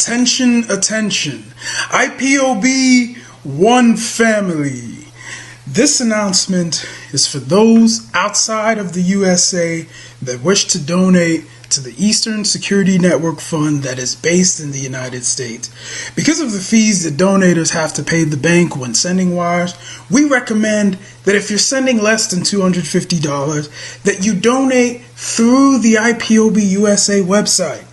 Attention, attention. IPOB, one family. This announcement is for those outside of the USA that wish to donate to the Eastern Security Network Fund that is based in the United States. Because of the fees that donators have to pay the bank when sending wires, we recommend that if you're sending less than $250, that you donate through the IPOB USA website.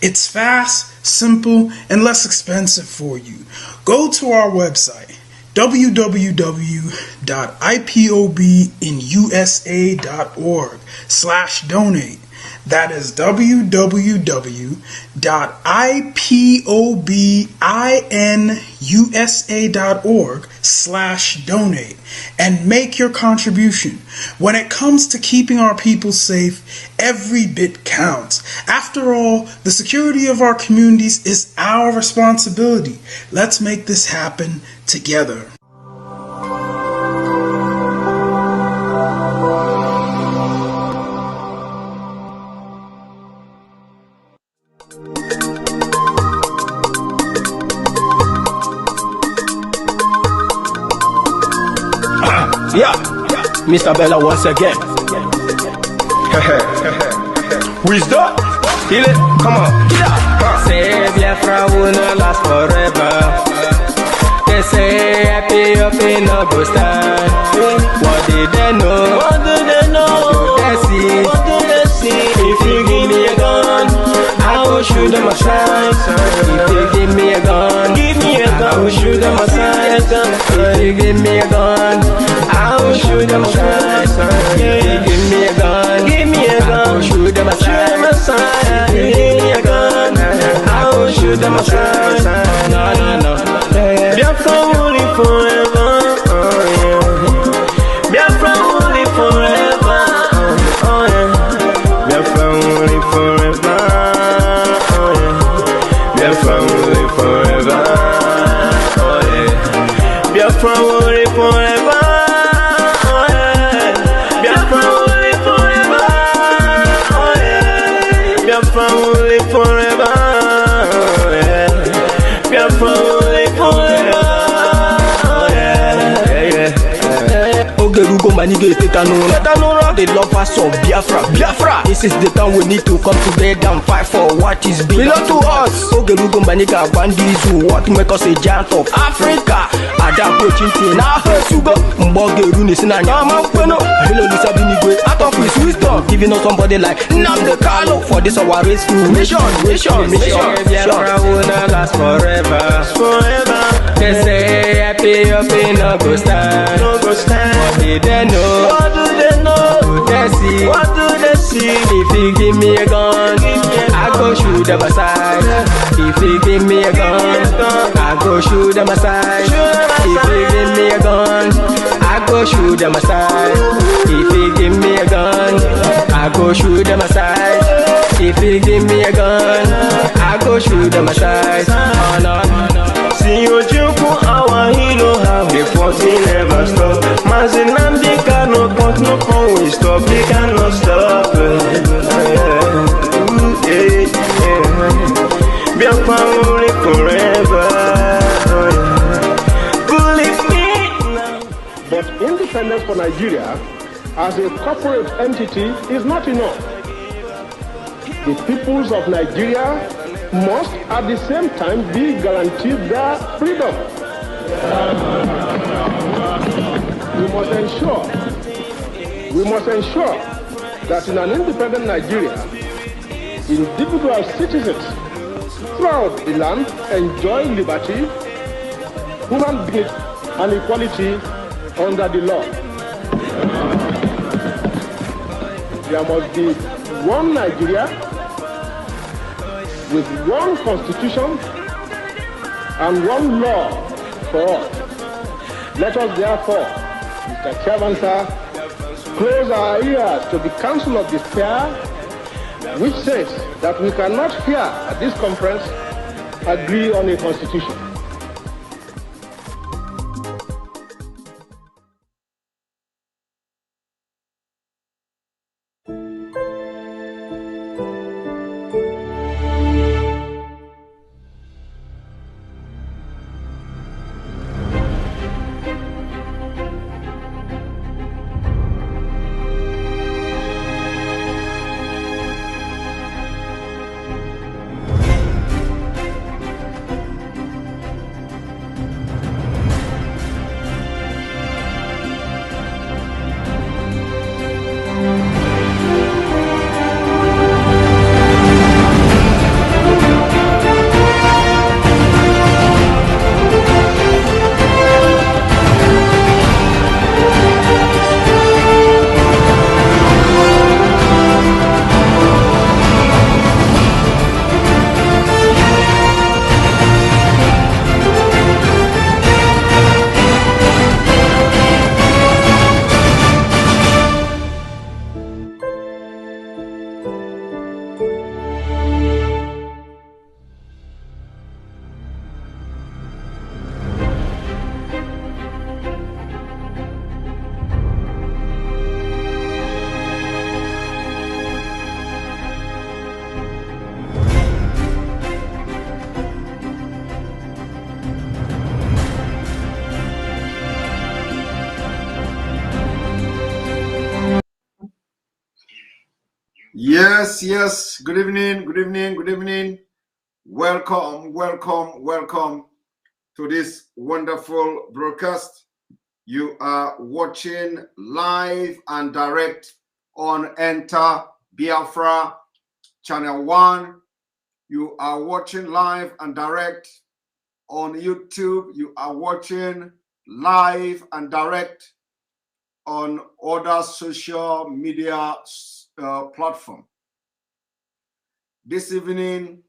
It's fast, simple, and less expensive for you. Go to our website, www.ipobinusa.org/donate. That is www.ipobinusa.org/donate and make your contribution. When it comes to keeping our people safe, every bit counts. After all, the security of our communities is our responsibility. Let's make this happen together. Yeah, Mr. Bella once again. Wisdom, feel it, come on. Yeah. Say Biafra will not last forever. They say IPOB no go stand. What did they know? What do they know? What do they see? What do they see? If you give me a gun, I will shoot them aside. If you give me a gun, give me a gun, I will shoot them aside. If you give me a gun, I will shoot them aside. If you give me a gun, give me a gun, I will shoot them aside. If you give me a gun, I will shoot them aside. No, no, no. Biafra will live forever. Oh yeah. Biafra will live forever. Oh yeah. Biafra will live forever. Oh yeah. Biafra will live forever. Oh yeah. Biafra will live forever. Oh yeah. Biafra will live forever. Oh yeah. Biafra will live forever. Oh yeah. Biafra will live forever. Oh yeah. Ogerugo manige tetanura. The lovers of Biafra. This is the time we need to come together and fight for what is belong to us. Ogerugo maniga bandizu, what make us a giant of Africa. Adapo chinti na sugar. Mbogeru ni sina nyama kweno. Hello Lisa Binigwe, out of his wisdom, giving us somebody like Nnamdi Kanu for this our rescue mission. Biafra will not last forever. They say IPOB no go stand. What did they know? What do they know? What do they see? What do they see? If you give me a gun, I go shoot them aside. If you give me a gun, I go shoot them aside. If you give me a gun, I go shoot them aside. If you give me a gun, I go shoot them aside. If you give me a gun, I go shoot them aside. Oh no, no. See you joke, our hero have the fighting never stop. Mazi Nnamdi Kanu, but no can we stop. They cannot stop. Biafra will live forever. Believe me now. But independence for Nigeria as a corporate entity is not enough. The peoples of Nigeria must at the same time be guaranteed their freedom. We must ensure that in an independent Nigeria, individual citizens throughout the land enjoy liberty, human dignity, and equality under the law. There must be one Nigeria with one constitution and one law for all. Let us therefore, Mr. Chairman, sir, close our ears to the counsel of despair, which says that we cannot here at this conference agree on a constitution. Yes, yes. Good evening, good evening, good evening. Welcome, welcome, welcome to this wonderful broadcast. You are watching live and direct on Enter Biafra Channel 1. You are watching live and direct on YouTube. You are watching live and direct on other social media platforms. This evening,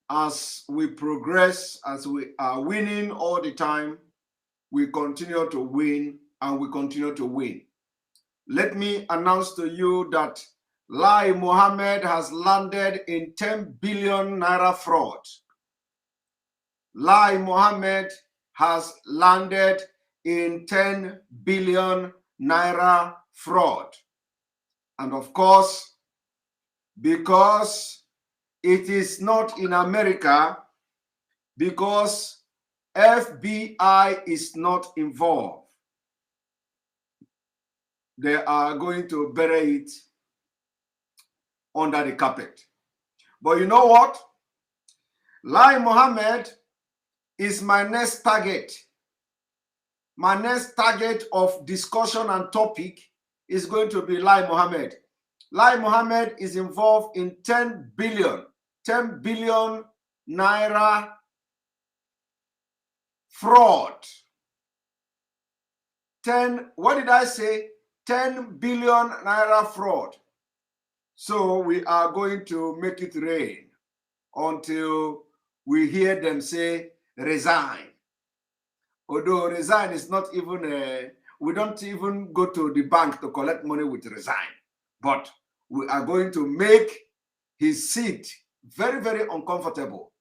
as we progress, as we are winning all the time, we continue to win and we continue to win. Let me announce to you that Lai Mohammed has landed in 10 billion naira fraud. Lai Mohammed has landed in 10 billion naira fraud. And of course, because it is not in America, because FBI is not involved, they are going to bury it under the carpet. But you know what? Lai Mohammed is my next target. My next target of discussion and topic is going to be Lai Mohammed. Lai Mohammed is involved in 10 billion naira fraud. 10, what did I say? 10 billion naira fraud. So we are going to make it rain until we hear them say resign. Although resign is not even we don't even go to the bank to collect money with resign. But we are going to make his seat very, very uncomfortable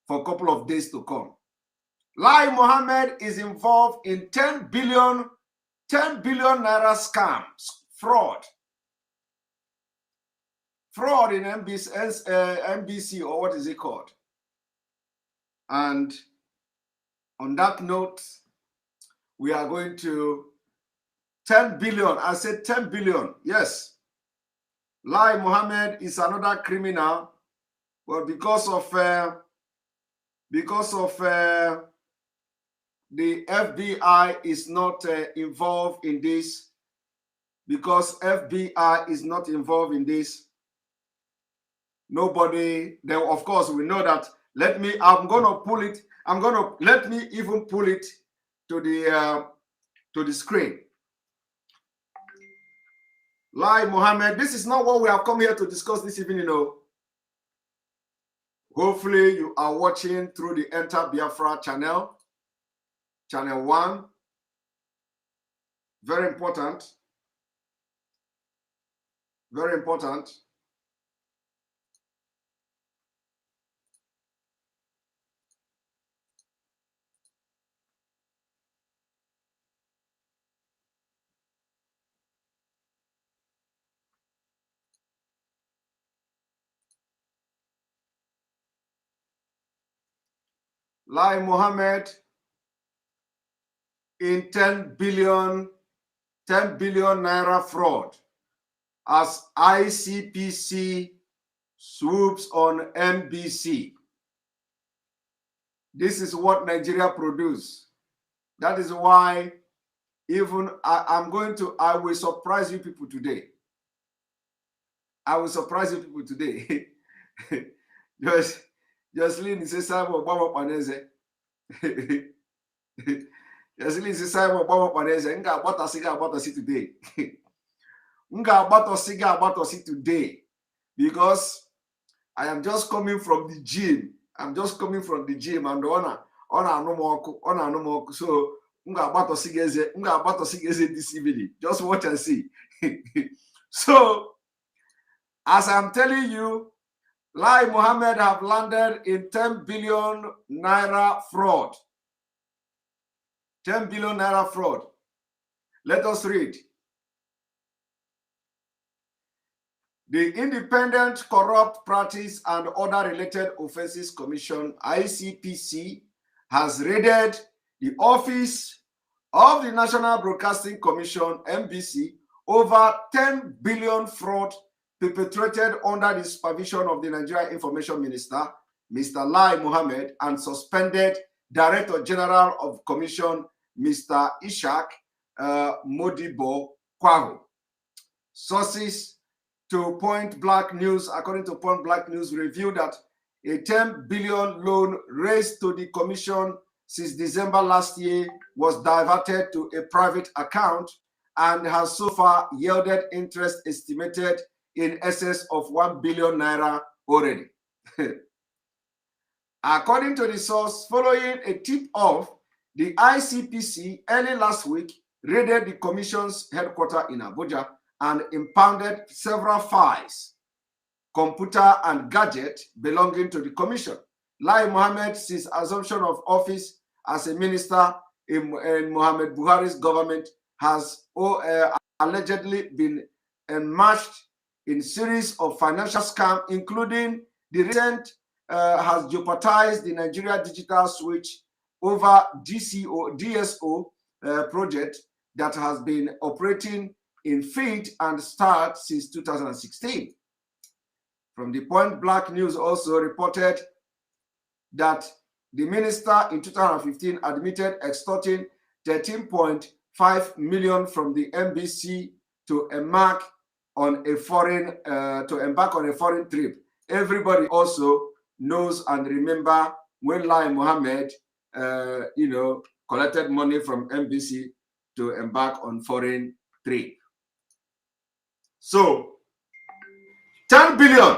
for a couple of days to come. Lai Mohammed is involved in 10 billion naira scams, fraud in NBC, or what is it called? And on that note, we are going to 10 billion. I said 10 billion. Yes. Lai Mohammed is another criminal, but because of the FBI is not involved in this, because FBI is not involved in this, nobody, then of course we know that. Let me even pull it to the screen. Lai Mohammed, this is not what we have come here to discuss this evening, you know. Hopefully you are watching through the Enter Biafra channel 1. Very important. Very important. Lai Mohammed in 10 billion naira fraud as ICPC swoops on NBC. This is what Nigeria produce. That is why even I will surprise you people today. I will surprise you people today. Jocelyn is a Simon Obama Panese. Jocelyn is a Simon Obama Panese. Nga about us today. Nga about us today. Because I am just coming from the gym. I'm just coming from the gym and on no more. So nga about us this evening. Just watch and see. So as I'm telling you, Lai Mohammed have landed in 10 billion naira fraud. 10 billion naira fraud. Let us read. The Independent Corrupt Practice and Other Related Offences Commission, ICPC, has raided the office of the National Broadcasting Commission, NBC, over 10 billion fraud perpetrated under the supervision of the Nigeria Information Minister, Mr. Lai Mohammed, and suspended Director General of Commission, Mr. Ishak Modibo Kwahu. Sources to Point Black News, according to Point Black News, revealed that a 10 billion loan raised to the commission since December last year was diverted to a private account and has so far yielded interest estimated in excess of 1 billion naira already. According to the source, following a tip-off, the ICPC early last week raided the commission's headquarters in Abuja and impounded several files, computer and gadgets belonging to the commission. Lai Mohammed, since assumption of office as a minister in Mohammed Buhari's government, has allegedly been enmeshed in series of financial scams, including the recent has jeopardized the Nigeria Digital Switch over DSO project that has been operating in field and start since 2016. From the Point Black News also reported that the minister in 2015 admitted extorting 13.5 million from the NBC to embark on a foreign trip. Everybody also knows and remember when Lai Mohammed, collected money from NBC to embark on foreign trip. So, 10 billion.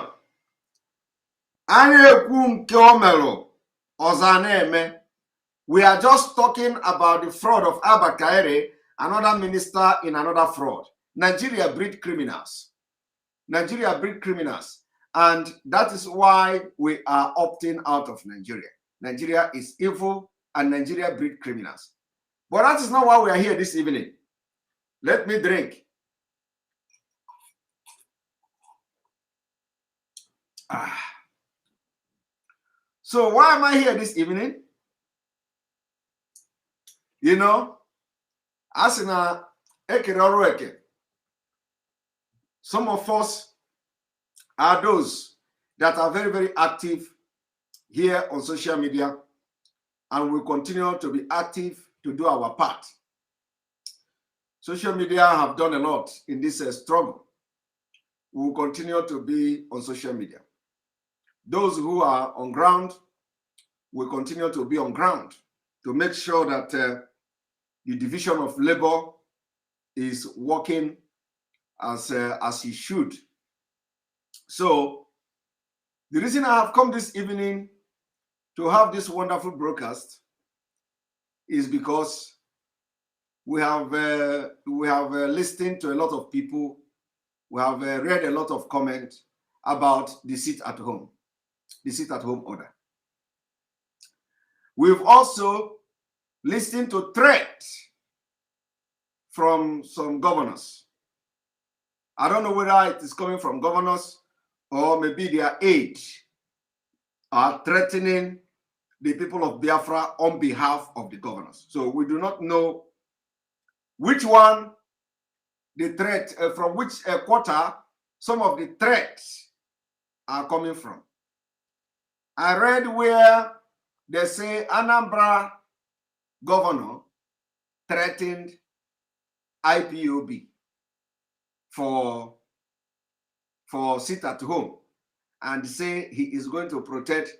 We are just talking about the fraud of Abba Kaere, another minister in another fraud. Nigeria breed criminals. Nigeria breed criminals. And that is why we are opting out of Nigeria. Nigeria is evil and Nigeria breed criminals. But that is not why we are here this evening. Let me drink. So why am I here this evening? You know, Asina Ekeroroeke. Some of us are those that are very, very active here on social media, and we continue to be active to do our part. Social media have done a lot in this struggle. We will continue to be on social media. Those who are on ground will continue to be on ground to make sure that the division of labor is working as it should. So the reason I have come this evening to have this wonderful broadcast is because we have listened to a lot of people. We have read a lot of comments about the sit-at-home order. We've also listened to threats from some governors. I don't know whether it is coming from governors or maybe their aides are threatening the people of Biafra on behalf of the governors. So we do not know which one the threat, from which quarter some of the threats are coming from. I read where they say Anambra governor threatened IPOB for sit-at-home and say he is going to protect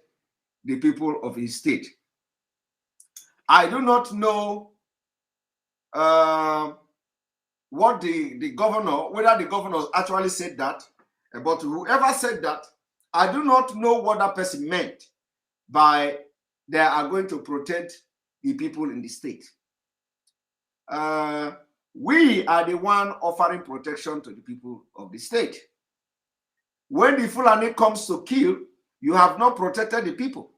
the people of his state. I do not know what the governor, whether the governor actually said that, but whoever said that, I do not know what that person meant by they are going to protect the people in the state. We are the one offering protection to the people of the state. When the Fulani comes to kill, you have not protected the people.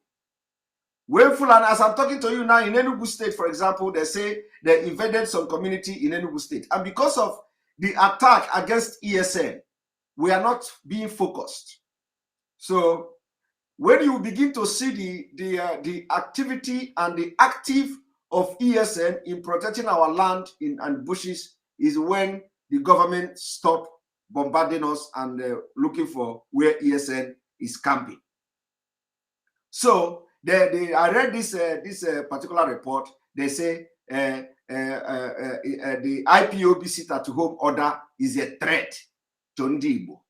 When Fulani, as I'm talking to you now in Enugu State, for example, they say they invaded some community in Enugu State. And because of the attack against ESN, we are not being focused. So when you begin to see the activity and the active of ESN in protecting our land and bushes is when the government stop bombarding us and looking for where ESN is camping. So I read this particular report. They say the IPOB sit-at-home order is a threat to Ndibo.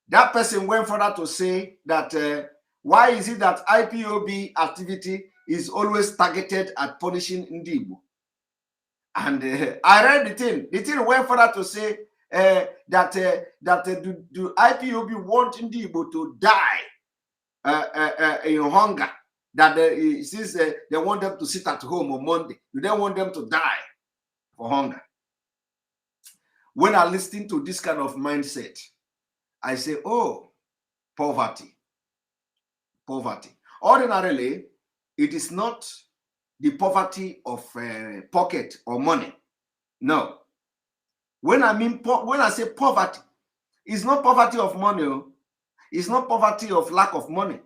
That person went further to say that why is it that IPOB activity is always targeted at punishing Ndibo? And I read the thing. The thing went further to say that do IPOB want Ndibo to die in hunger? That since they want them to sit at home on Monday, do they want them to die for hunger? When I listen to this kind of mindset, I say, oh, poverty. Poverty. Ordinarily, it is not the poverty of pocket or money. No. When I say poverty, it's not poverty of money. It's not poverty of lack of money.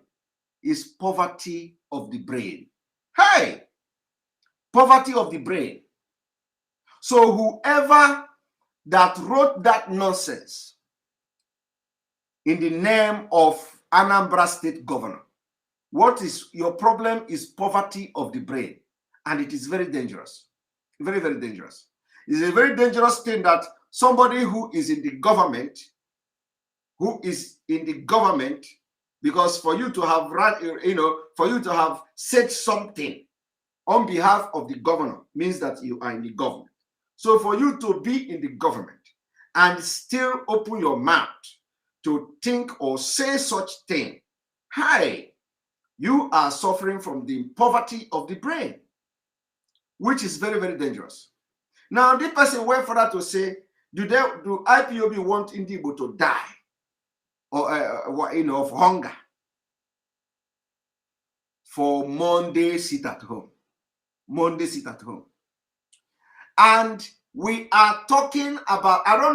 It's poverty of the brain. Hey! Poverty of the brain. So whoever that wrote that nonsense in the name of Anambra State Governor, what is your problem is poverty of the brain. And it is very dangerous. Very, very dangerous. It's a very dangerous thing that somebody who is in the government, because for you to have for you to have said something on behalf of the governor means that you are in the government. So for you to be in the government and still open your mouth to think or say such thing, hi, you are suffering from the poverty of the brain, which is very, very dangerous. Now, this person went further to say, do IPOB want Ndibo to die or of hunger for Monday sit at home? Monday sit at home. And we are talking about, I don't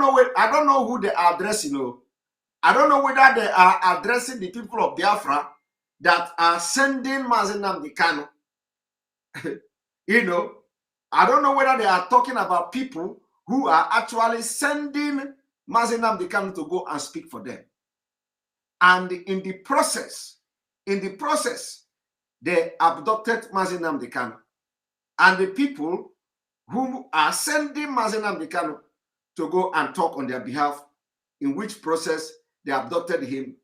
know who they are addressing. I don't know whether they are addressing the people of Biafra that are sending Mazi Nnamdi Kanu. I don't know whether they are talking about people who are actually sending Mazi Nnamdi Kanu to go and speak for them. And in the process, they abducted Mazi Nnamdi Kanu. And the people who are sending Mazi Nnamdi Kanu to go and talk on their behalf, in which process they abducted him.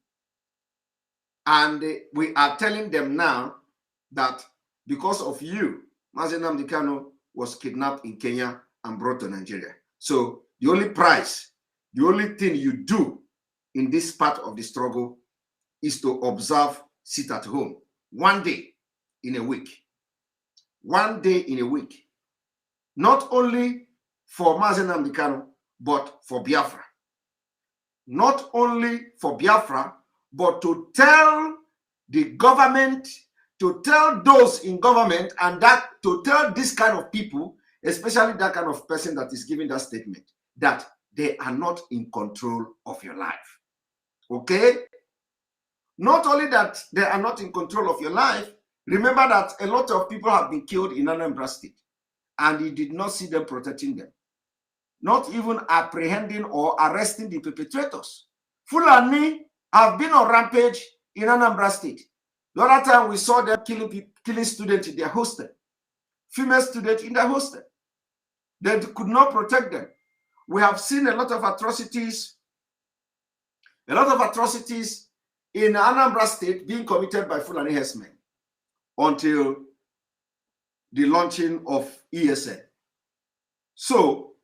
And we are telling them now that because of you, Mazi Nnamdi Kanu was kidnapped in Kenya and brought to Nigeria. So the only price, the only thing you do in this part of the struggle is to observe, sit at home, 1 day in a week. 1 day in a week. Not only for Mazi Nnamdi Kanu, but for Biafra. Not only for Biafra, but to tell the government, to tell those in government, and that to tell this kind of people, especially that kind of person that is giving that statement, that they are not in control of your life. Okay? Not only that they are not in control of your life, remember that a lot of people have been killed in Anambra State, and you did not see them protecting them, not even apprehending or arresting the perpetrators. Fulani have been on rampage in Anambra State. The other time we saw them killing students in their hostel, female students in their hostel. They could not protect them. We have seen a lot of atrocities in Anambra State being committed by Fulani herdsmen until the launching of ESN. So,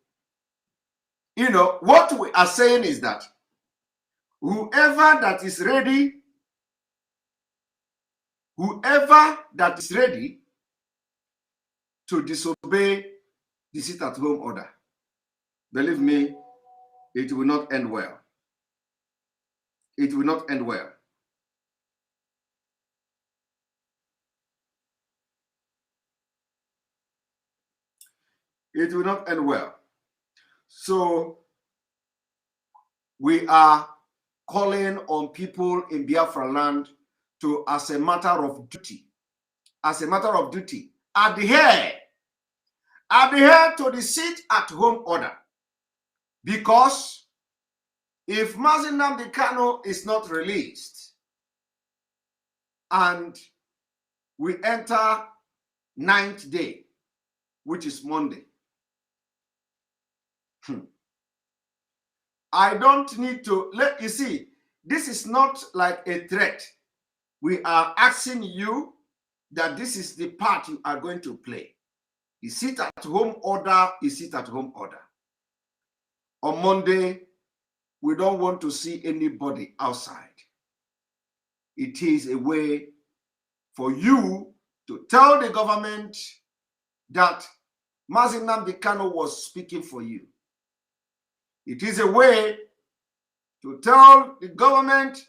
what we are saying is that whoever that is ready to disobey the sit-at-home order, believe me, it will not end well. It will not end well. It will not end well. So we are calling on people in Biafra land to, as a matter of duty, adhere to the sit-at-home order, because If Mazi Nnamdi Kanu is not released and we enter 9th day, which is Monday, I don't need to let you see. This is not like a threat. We are asking you that this is the part you are going to play. The sit-at-home order is sit-at-home order. On Monday, we don't want to see anybody outside. It is a way for you to tell the government that Mazi Nnamdi Kanu was speaking for you. It is a way to tell the government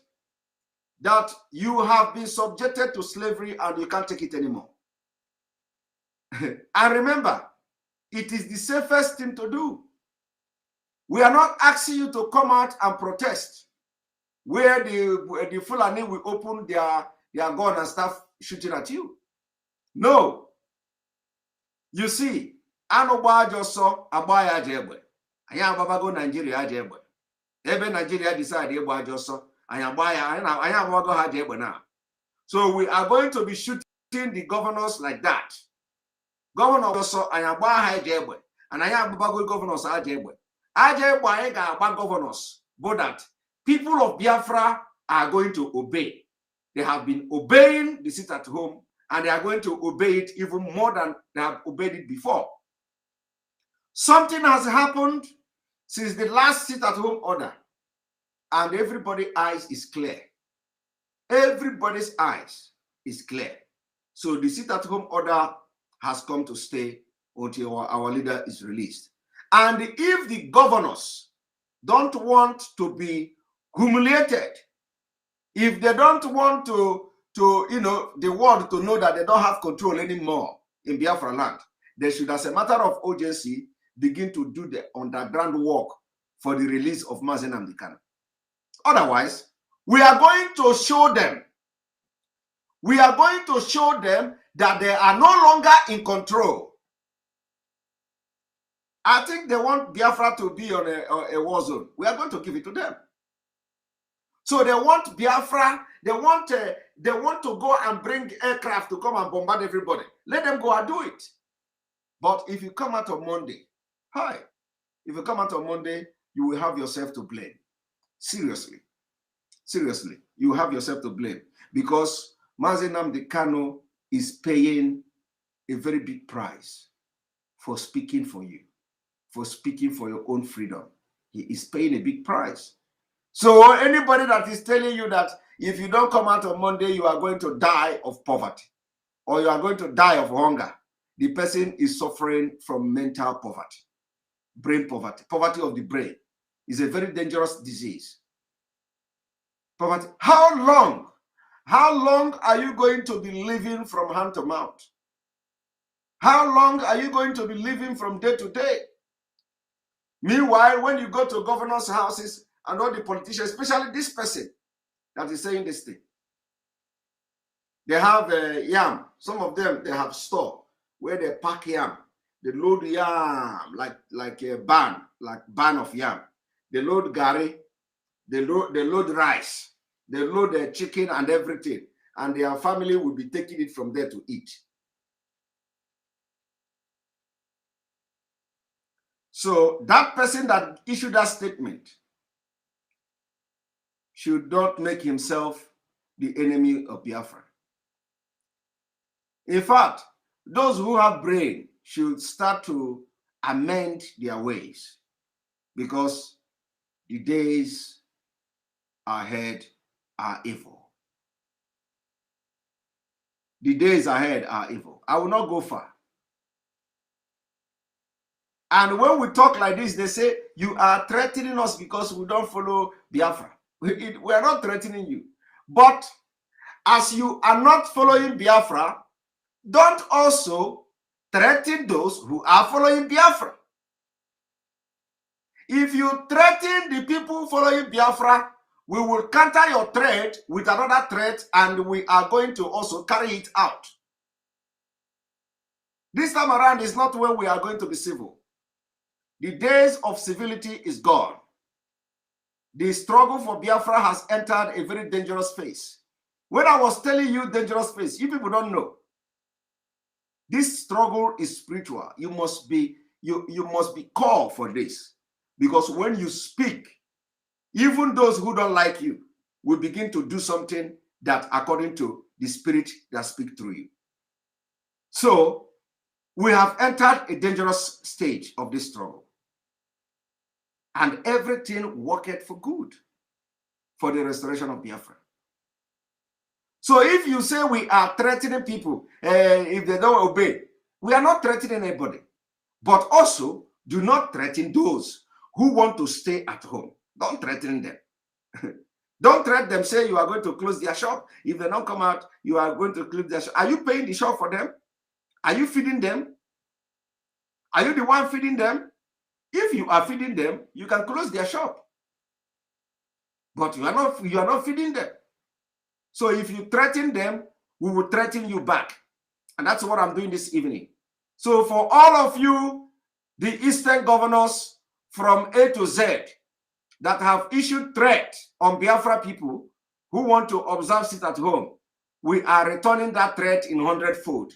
that you have been subjected to slavery and you can't take it anymore. And remember, it is the safest thing to do. We are not asking you to come out and protest where the Fulani will open their gun and start shooting at you. No. You see, Anoba just saw Abaya Jebwe. Aya Babago Nigeria Jebwe. Even Nigeria decided Eba just saw Aya Babago Jebwe now. So we are going to be shooting the governors like that. Governor also Aya Baha Jebwe. And Aya Babago governors are Jebwe. Ajebwe ga governors, but that people of Biafra are going to obey. They have been obeying the sit at home, and they are going to obey it even more than they have obeyed it before. Something has happened since the last sit at home order, and everybody's eyes is clear. Everybody's eyes is clear. So the sit at home order has come to stay until our leader is released. And if the governors don't want to be humiliated, if they don't want to the world to know that they don't have control anymore in Biafra land, they should, as a matter of urgency, begin to do the underground work for the release of Mazi Nnamdi Kanu. Otherwise, we are going to show them. We are going to show them that they are no longer in control. I think they want Biafra to be on a war zone. We are going to give it to them. So they want Biafra. They want to go and bring aircraft to come and bombard everybody. Let them go and do it. But if you come out on Monday, if you come out on Monday, you will have yourself to blame. Seriously, you have yourself to blame because Mazi Nnamdi Kanu is paying a very big price for speaking for you, for speaking for your own freedom. He is paying a big price. So anybody that is telling you that if you don't come out on Monday, you are going to die of poverty or you are going to die of hunger, the person is suffering from mental poverty, brain poverty, poverty of the brain. Is a very dangerous disease. Poverty. How long are you going to be living from hand to mouth? How long are you going to be living from day to day? Meanwhile, when you go to governors' houses and all the politicians, especially this person that is saying this thing, they have yam. Some of them, they have store where they pack yam. They load yam like a ban of yam. They load gari. They load rice. They load their chicken and everything. And their family will be taking it from there to eat. So that person that issued that statement should not make himself the enemy of Biafra. In fact, those who have brain should start to amend their ways because the days ahead are evil. The days ahead are evil. I will not go far. And when we talk like this, they say, you are threatening us because we don't follow Biafra. We are not threatening you. But as you are not following Biafra, don't also threaten those who are following Biafra. If you threaten the people following Biafra, we will counter your threat with another threat, and we are going to also carry it out. This time around is not when we are going to be civil. The days of civility is gone. the struggle for Biafra has entered a very dangerous phase. When I was telling you dangerous phase, you people don't know. This struggle is spiritual. You must be called for this. Because when you speak, even those who don't like you will begin to do something that according to the spirit that speaks through you. So we have entered a dangerous stage of this struggle. And everything worketh for good for the restoration of Biafra. So if you say we are threatening people, if they don't obey, we are not threatening anybody. But also, do not threaten those who want to stay at home. Don't threaten them. Don't threaten them, say you are going to close their shop. If they don't come out, you are going to close their shop. Are you paying the shop for them? Are you feeding them? Are you the one feeding them? If you are feeding them, you can close their shop. But you are not feeding them. So if you threaten them, we will threaten you back. And that's what I'm doing this evening. So for all of you, the Eastern governors from A to Z that have issued threat on Biafra people who want to observe sit at home, we are returning that threat in 100-fold.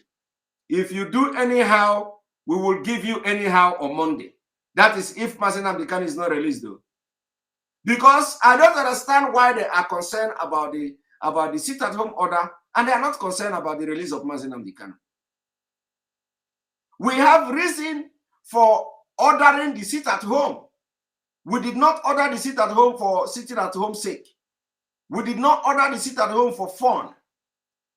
If you do anyhow, we will give you anyhow on Monday. That is if Mazi Nnamdi Kanu is not released though. Because I don't understand why they are concerned about the sit-at-home order and they are not concerned about the release of Mazi Nnamdi Kanu. We have reason for ordering the sit-at-home. We did not order the sit-at-home for sitting at home sake. We did not order the sit-at-home for fun.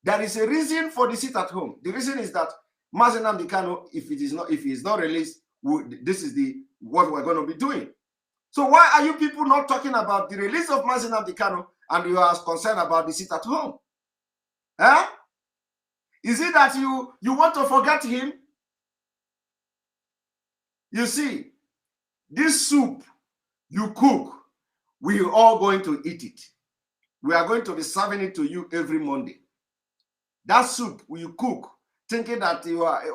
There is a reason for the sit-at-home. The reason is that Mazi Nnamdi Kanu, if he is not released, this is what we're going to be doing. So why are you people not talking about the release of Mazi Nnamdi Kanu and you are concerned about the sit-at-home? Huh? Is it that you want to forget him? You see, this soup you cook, we are all going to eat it. We are going to be serving it to you every Monday. That soup you cook, thinking that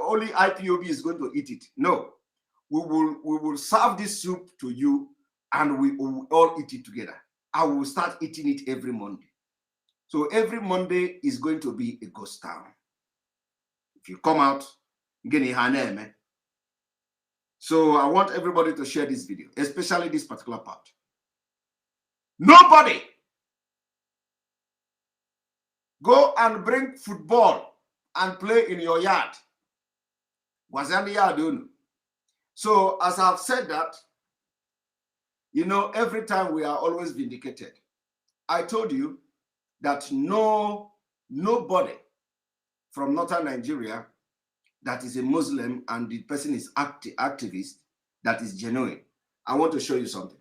only IPOB is going to eat it. No, we will serve this soup to you and we will all eat it together. I will start eating it every Monday. So every Monday is going to be a ghost town. If you come out, so I want everybody to share this video, especially this particular part. Nobody go and bring football and play in your yard. So as I've said that, every time we are always vindicated. I told you that nobody from northern Nigeria that is a Muslim and the person is activist, that is genuine. I want to show you something.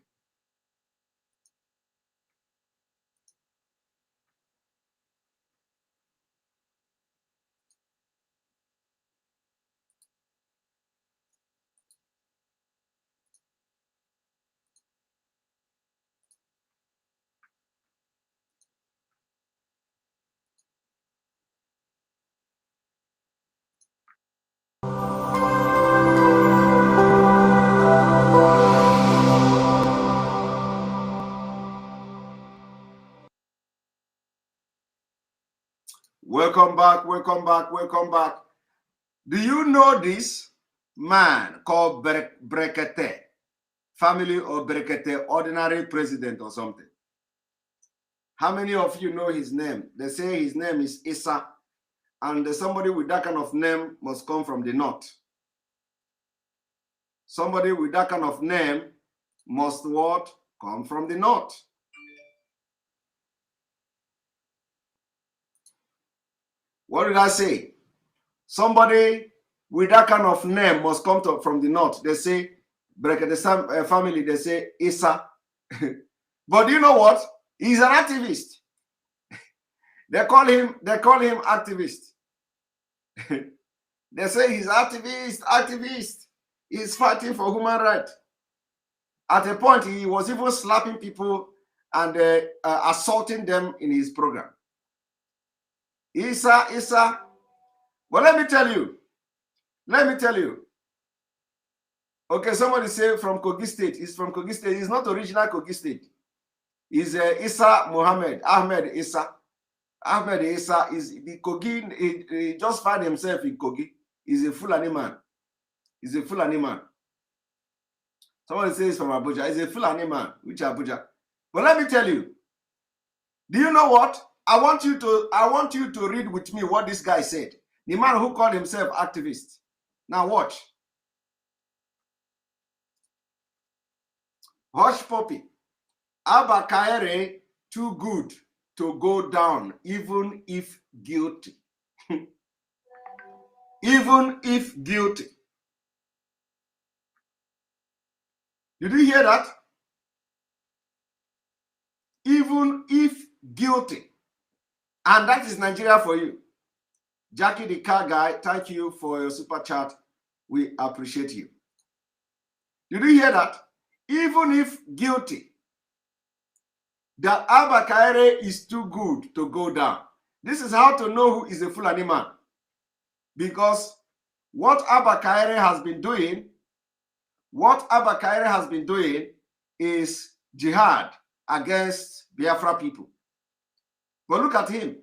Welcome back, welcome back, welcome back. Do you know this man called Brekete? Family of Brekete, ordinary president or something. How many of you know his name? They say his name is Issa, and somebody with that kind of name must come from the north. Somebody with that kind of name must what? Come from the north. What did I say? Somebody with that kind of name must come from the north. They say, Brekete family, they say Issa. But you know what? He's an activist. They call him activist. They say he's activist. He's fighting for human rights. At a point, he was even slapping people and assaulting them in his program. Issa. Well, let me tell you. Okay, somebody say from Kogi State. He's from Kogi State. He's not original Kogi State. is Isa Mohammed, Ahmed Isa. Ahmed Isa is the Kogi, he just found himself in Kogi. He's a Fulani man. He's a Fulani man. Someone says from Abuja. He's a Fulani man. Which Abuja? But let me tell you. Do you know what? I want you to read with me what this guy said. The man who called himself activist. Now watch. Hush puppy. Abba Kaere too good to go down, even if guilty. Even if guilty. Did you hear that? Even if guilty. And that is Nigeria for you. Jackie the car guy, thank you for your super chat. We appreciate you. Did you hear that? Even if guilty, that Abba Kaere is too good to go down. This is how to know who is a Fulani man. Because what Abba Kaere has been doing, is jihad against Biafra people. But look at him.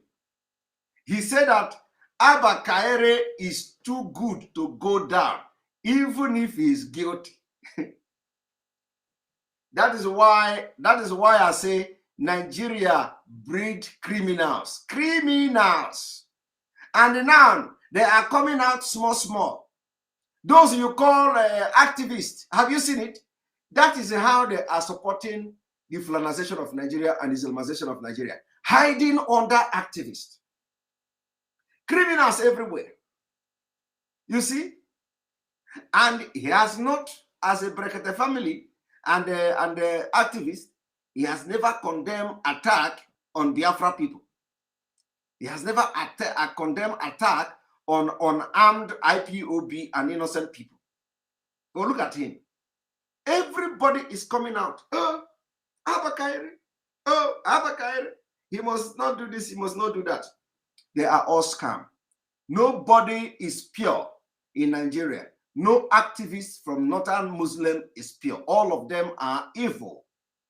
He said that Abba Kaere is too good to go down, even if he is guilty. That is why I say Nigeria breed criminals. Criminals. And now they are coming out small. Those you call activists, have you seen it? That is how they are supporting the Fulanization of Nigeria and Islamization of Nigeria. Hiding under activists. Criminals everywhere. You see? And he has not, as a Brekete family and activist, he has never condemned attack on Biafra people. He has never condemned attack on unarmed IPOB and innocent people. But look at him. Everybody is coming out. Oh, Abba Kaere. Oh, Abba Kaere. He must not do this. He must not do that. They are all scam. Nobody is pure in Nigeria. No activist from Northern Muslim is pure. All of them are evil.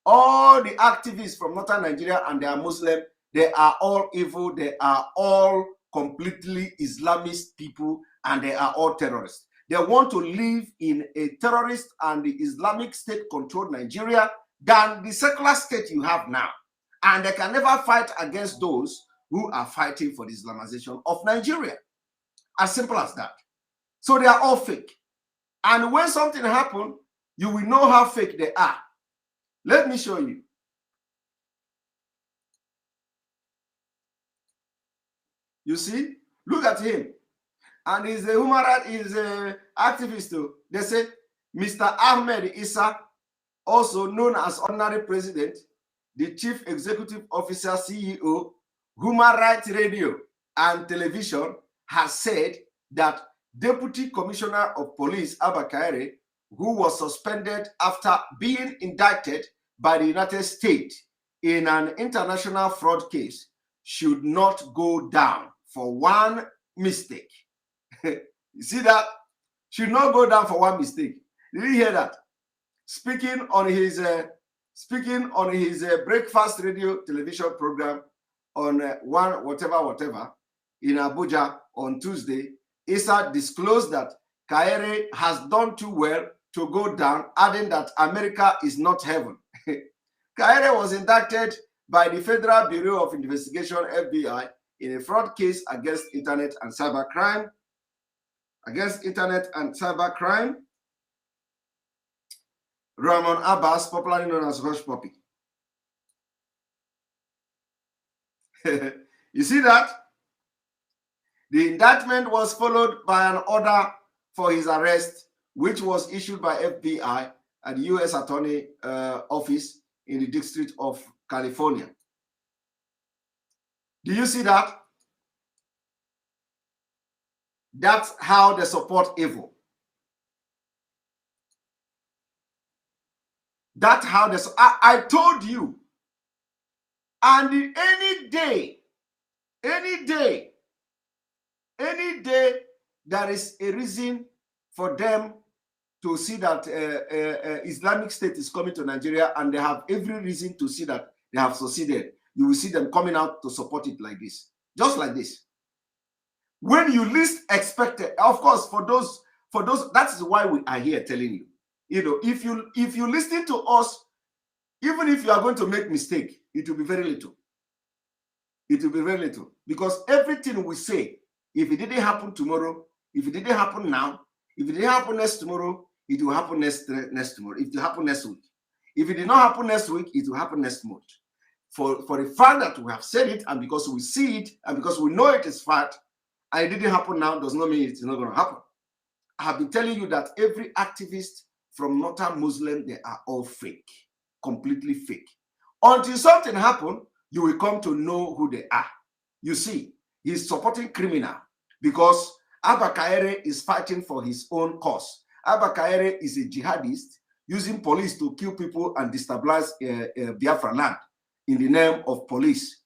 All the activists from Northern Nigeria and they are Muslim, they are all evil. They are all completely Islamist people and they are all terrorists. They want to live in a terrorist and the Islamic state controlled Nigeria than the secular state you have now. And they can never fight against those who are fighting for the Islamization of Nigeria. As simple as that. So they are all fake. And when something happens, you will know how fake they are. Let me show you. You see? Look at him. And he's a human rights, he's an activist too. They say, Mr. Ahmed Isa, also known as Honorary President, the Chief Executive Officer, CEO, Human Rights Radio and Television, has said that Deputy Commissioner of Police, Abba Kaere, who was suspended after being indicted by the United States in an international fraud case, should not go down for one mistake. You see that? Should not go down for one mistake. Did you hear that? Speaking on his breakfast radio television program on one whatever in Abuja on Tuesday, Issa disclosed that Kaere has done too well to go down, adding that America is not heaven. Kaere was indicted by the Federal Bureau of Investigation, FBI, in a fraud case against internet and cybercrime. Ramon Abbas, popularly known as Hush Puppy. You see that? The indictment was followed by an order for his arrest, which was issued by FBI at the U.S. Attorney Office in the District of California. Do you see that? That's how they support evil. That's how they. I told you. And any day, there is a reason for them to see that Islamic State is coming to Nigeria, and they have every reason to see that they have succeeded, you will see them coming out to support it like this, just like this. When you least expect it, of course, for those, that is why we are here telling you. You know, if you listen to us, even if you are going to make mistake, it will be very little. It will be very little, because everything we say, if it didn't happen tomorrow, if it didn't happen now, if it didn't happen next tomorrow, it will happen next tomorrow. It will happen next week. If it did not happen next week, it will happen next month. For the fact that we have said it, and because we see it, and because we know it is fact, and it didn't happen now, does not mean it's not going to happen. I have been telling you that every activist from Northern Muslim, they are all fake, completely fake. Until something happens, you will come to know who they are. You see, he's supporting criminal because Abba Kaere is fighting for his own cause. Abba Kaere is a jihadist using police to kill people and destabilize Biafra land in the name of police.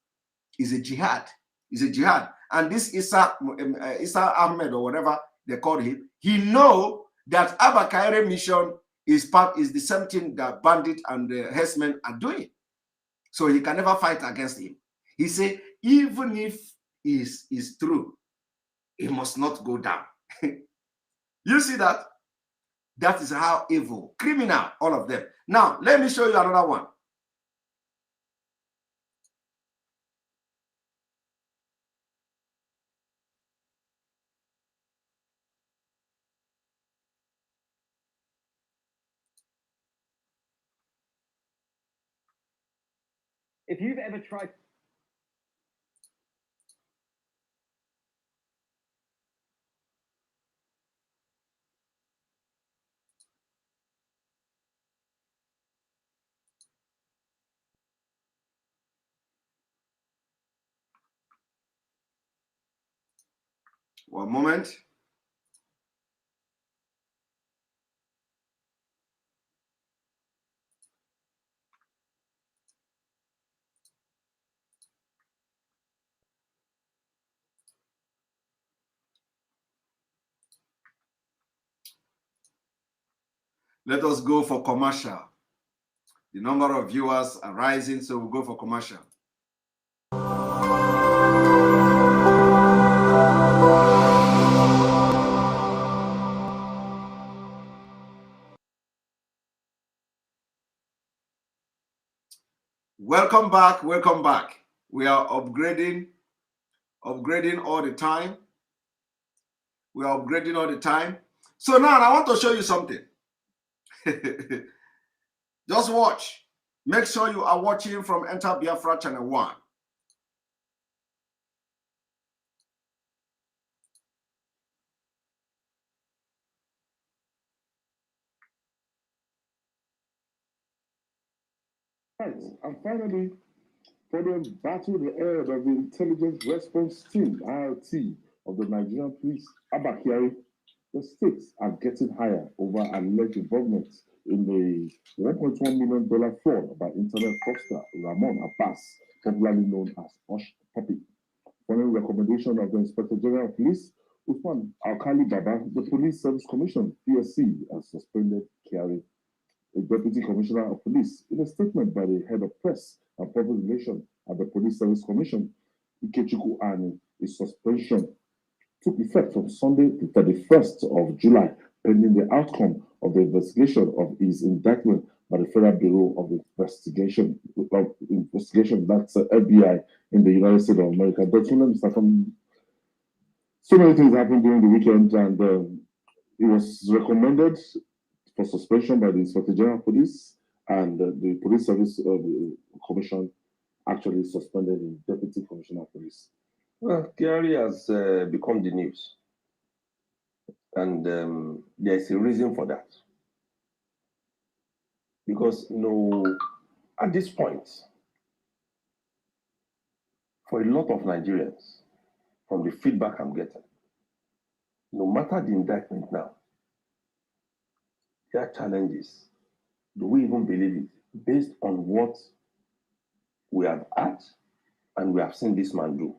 Is a jihad. Is a jihad. And this Isa Ahmed or whatever they call him, he know that Abba Kaere mission is the same thing that bandit and herdsmen are doing. So he can never fight against him. He say, even if is true, it must not go down. You see that? That is how evil, criminal, all of them. Now, let me show you another one. If you've ever tried... One moment. Let us go for commercial. The number of viewers are rising, so we'll go for commercial. Welcome back, welcome back. We are upgrading all the time. We are upgrading all the time. So now I want to show you something. Just watch. Make sure you are watching from Enter Biafra Channel 1. And finally, for the battle the air of the Intelligence Response Team, IRT, of the Nigerian Police, Abba Kyari, the stakes are getting higher over alleged involvement in the $1.1 million fraud by internet fraudster Ramon Abbas, popularly known as Hush Puppy. Following recommendation of the Inspector General of Police, Usman Alkali Baba, the Police Service Commission, PSC, has suspended Kyari, a Deputy Commissioner of Police. In a statement by the Head of Press and Public Relations at the Police Service Commission, Ikechukwu Ani, his suspension took effect from Sunday, the 31st of July, pending the outcome of the investigation of his indictment by the Federal Bureau of Investigation, that's FBI in the United States of America. But so many things happened during the weekend, and it was recommended for suspension by the Inspector General of Police, and the Police Service Commission actually suspended the Deputy Commissioner of Police. Well, Kyari has become the news, and there's a reason for that. Because, at this point, for a lot of Nigerians, from the feedback I'm getting, no matter the indictment now, their challenge is, do we even believe it, based on what we have had and we have seen this man do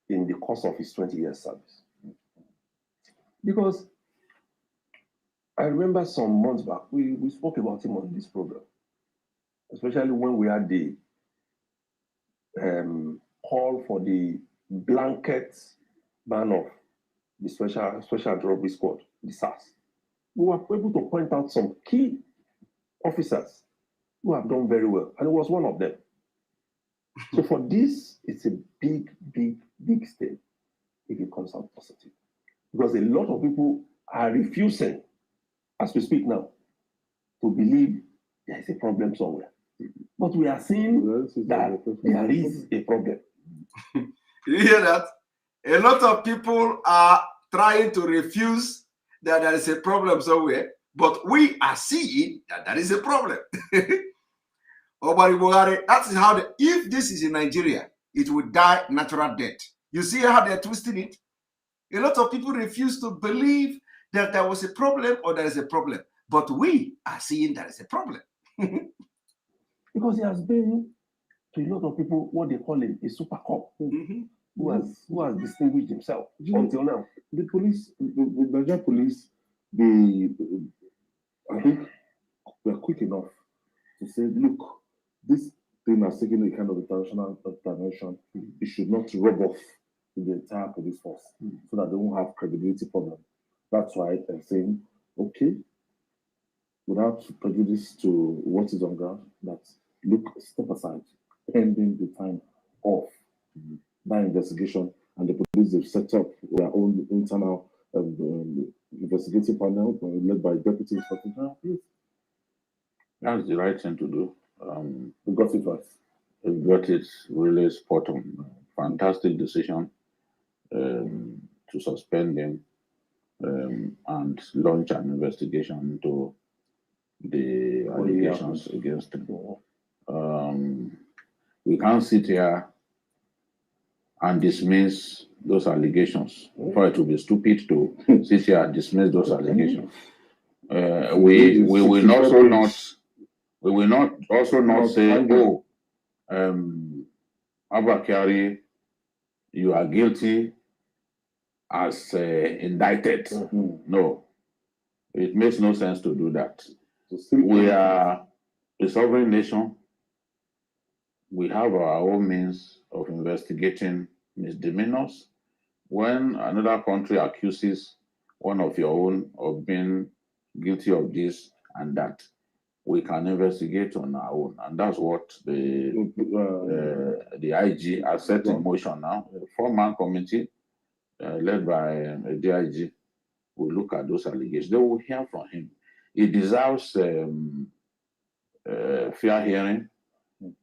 in the course of his 20 years service? Because I remember some months back, we spoke about him on this program. especially when we had the call for the blanket ban of the special anti-robbery squad, the SARS. We were able to point out some key officers who have done very well, and it was one of them. So for this, it's a big step if it comes out positive. Because a lot of people are refusing, as we speak now, to believe there is a problem somewhere. But we are seeing that there is a problem. You hear that? A lot of people are trying to refuse that there is a problem somewhere, but we are seeing that there is a problem. That is how if this is in Nigeria, it would die natural death. You see how they're twisting it? A lot of people refuse to believe that there was a problem or there is a problem, but we are seeing there is a problem. Because he has been to a lot of people what they call him a super cop who has distinguished himself until now. The police, the Nigerian police, I think they're quick enough to say, look, this thing has taken a kind of international dimension. It should not rub off the entire police force so that they won't have credibility problem. That's why they're saying, okay, without prejudice to what is on ground, that look, step aside, pending the time of that investigation, and the police have set up their own internal investigative panel led by Deputy Inspector General. That's the right thing to do. We got it right. We got it really spot on. Fantastic decision to suspend them and launch an investigation into the allegations against him. We can't sit here and dismiss those allegations. For it to be stupid to sit here and dismiss those allegations. We will also not say, oh, Abba Kyari, you are guilty as indicted. No, it makes no sense to do that. We are a sovereign nation. We have our own means of investigating misdemeanors. When another country accuses one of your own of being guilty of this and that, we can investigate on our own. And that's what the IG has set in motion now. A four-man committee led by a DIG will look at those allegations. They will hear from him. He deserves fair hearing.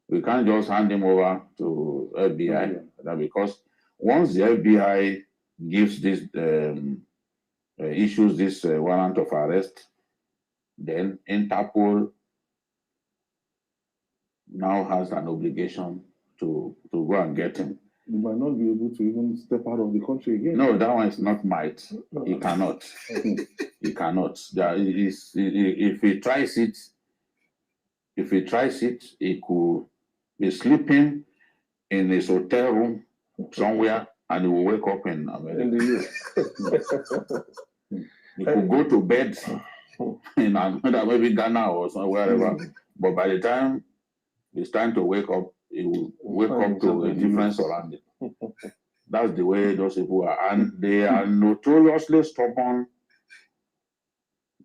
We can't just hand him over to FBI, because once the FBI gives this issues this warrant of arrest, then Interpol now has an obligation to go and get him. You might not be able to even step out of the country again. No, that one is not might. He cannot. He cannot. If he tries it, he could be sleeping in his hotel room somewhere and he will wake up in America. In the US. He could go to bed in maybe Ghana or wherever, but by the time it's time to wake up, he will wake up to a different surrounding. That's the way those people are, and they are notoriously stubborn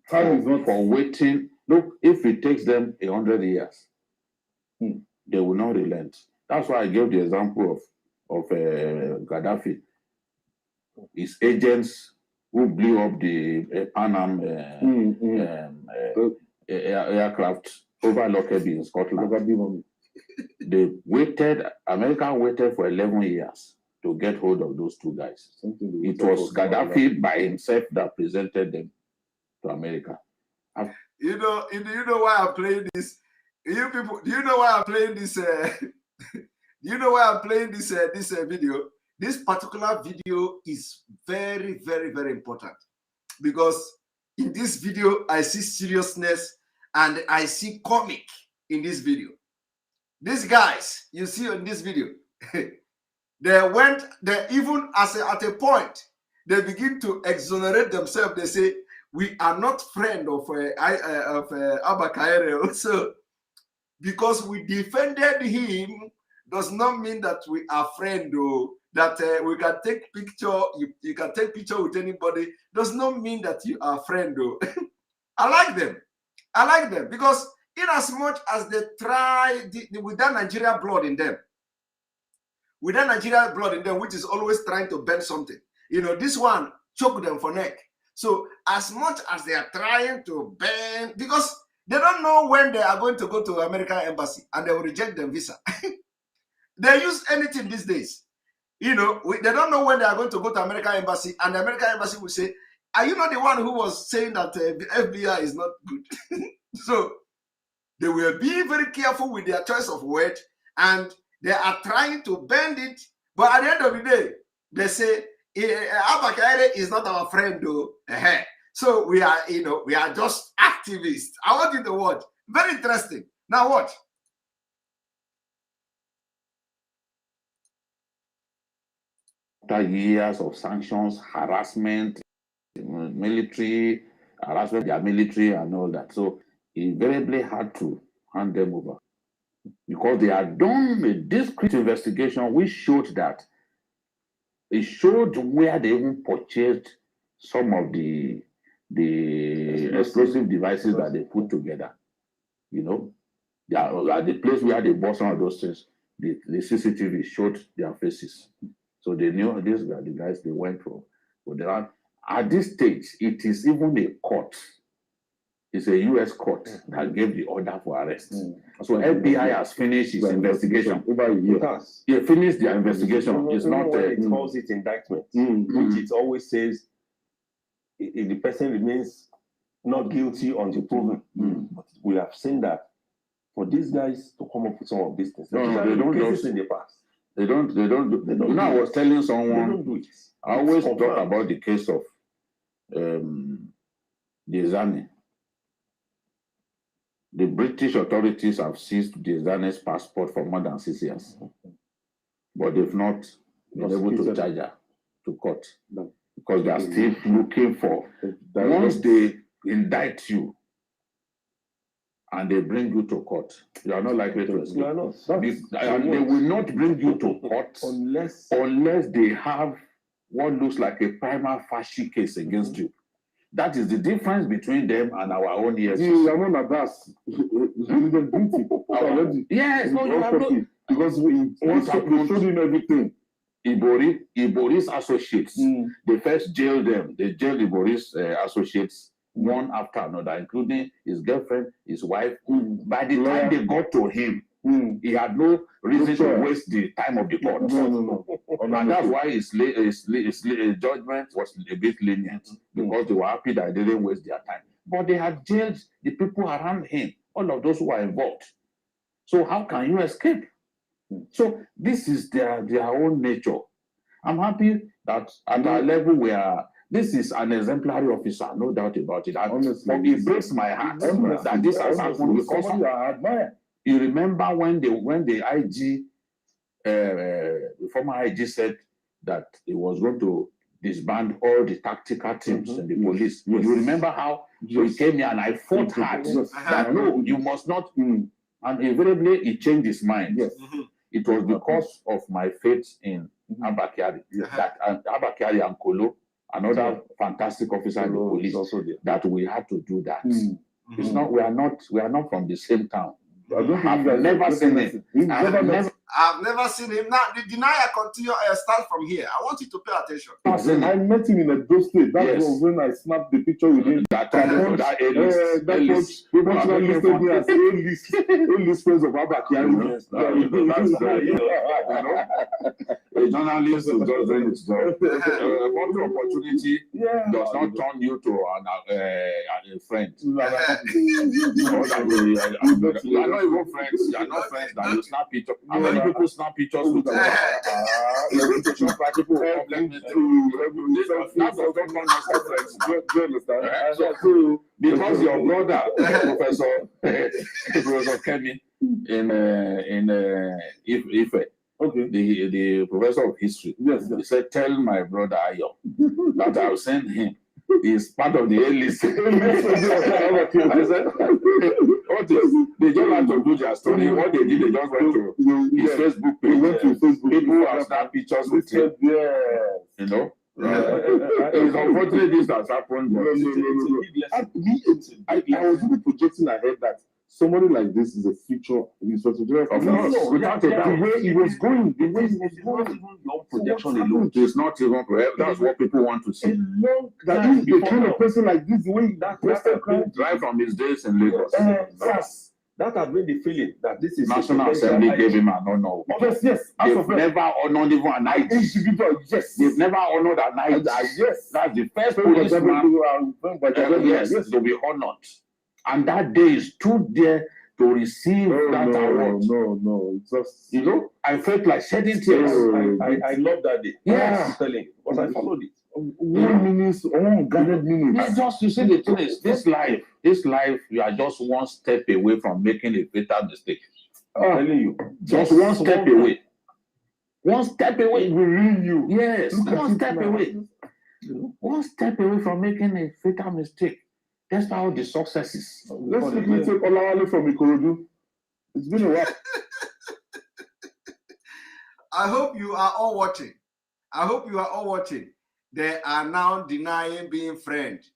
for waiting. Look, if it takes them 100 years, they will not relent. That's why I gave the example of Gaddafi. His agents who blew up the Pan Am aircraft over Lockerbie in Scotland. America waited for 11 years to get hold of those two guys. It was Gaddafi by himself that presented them to America. You know why I'm playing this? You people, do you know why I'm playing this? You know why I'm playing this video? This particular video is very, very, very important, because in this video I see seriousness and I see comic in this video. These guys you see in this video, they even at a point they begin to exonerate themselves. They say, we are not friend of Abba Kyari. So because we defended him does not mean that we are friends, though. That we can take picture, you can take picture with anybody, does not mean that you are friend, though. I like them. I like them because in as much as they try with that Nigeria blood in them, which is always trying to bend something, you know, this one choke them for neck. So as much as they are trying to bend, because they don't know when they are going to go to American embassy and they will reject them visa. They use anything these days. You know, they don't know when they are going to go to American embassy, and the American embassy will say, "Are you not the one who was saying that the FBI is not good?" So they will be very careful with their choice of word, and they are trying to bend it. But at the end of the day, they say, Abba Kyari is not our friend, though. So we are, you know, we are just activists. I want you to watch. Very interesting. Now watch. After years of sanctions, harassment, military, harassment, their military and all that. So it's very hard to hand them over. Because they had done a discreet investigation which showed that it showed where they even purchased some of the explosive devices that they put together. You know, at the place where they bought some of those things, the CCTV showed their faces. So they knew these are the guys they went for. But at this stage, it is even a court. It's a U.S. court that gave the order for arrest. So FBI has finished its investigation. Over a year. They finished their investigation. It's not it calls it indictment, which it always says if the person remains not guilty until proven. But we have seen that for these guys to come up with some of these things, they don't do in the past. They don't. You know, I was telling someone. I always talk about the case of Desani. The British authorities have seized Desani's passport for more than 6 years, but they've not been able to charge her to court because they are still looking for. Once they indict you and they bring you to court, you are not likely to escape. And they will not bring you to court unless they have what looks like a prima facie case against you. That is the difference between them and our own years. Yes, no, you have no. Because we showed him everything. Ibori's associates, they first jailed them. They jailed Ibori's associates one after another, including his girlfriend, his wife. By the time they got to him, he had no reason to waste the time of the court. No. And that's why his judgment was a bit lenient, because they were happy that they didn't waste their time. But they had jailed the people around him, all of those who were involved. So how can you escape? So this is their own nature. I'm happy that at our level this is an exemplary officer, no doubt about it. It breaks my heart that this has happened because I admire. You remember when the IG, the former IG said that he was going to disband all the tactical teams in the police. You remember how he came here and I fought hard that no, you must not. And invariably, he changed his mind. It was because of my faith in Abba Kyari, that Abba Kyari and Kolo, another fantastic officer in the police, that we had to do that. It's not. We are not from the same town. I've never seen him. I've never seen him. Now, the denier continue. Start from here. I want you to pay attention. I met him in a Edo State. That was when I snapped the picture with him. That A-list listed me as A-list friends of Abba Kyari. A journalist who does his job. One opportunity does not turn you to a friend. You are not even friends. You are not friends that you snap pictures. How many people snap pictures with people because your brother, Professor Kemi, in Ife, the professor of history, he said, "Tell my brother Ayo that I'll send him is part of the A-list. I said, what is? They just like to do their story. What they did, they just went to his Facebook page. Went to Facebook. People have snapped pictures with him. You know? It's unfortunate this has happened. But I was really projecting ahead that somebody like this is a future. Without a doubt. The way he was going, the way he was going. Your projection alone is not even correct. That's what people want to see. That is the kind of person like this, the way that right from his days in Lagos. Yes. That has been the feeling that this is National Assembly gave him an honor. Yes. They've never honored even a night. Yes. They've never honored a night. Yes. That's the first policeman. Yes, to be honored. And that day is stood there to receive that award. No. It's just, you know, I felt like shedding tears. I love that day. Yes. I'm telling you, because I followed it. 1 minute, unguarded minutes. It's just, you see, the thing is, this life, you are just one step away from making a fatal mistake. I'm telling you. Just one step away. One step away. It will ruin you. Yes, one step away. One step away from making a fatal mistake. That's how the success is. Let's quickly take Olawale from Ikorodu. It's been a while. I hope you are all watching. They are now denying being friends.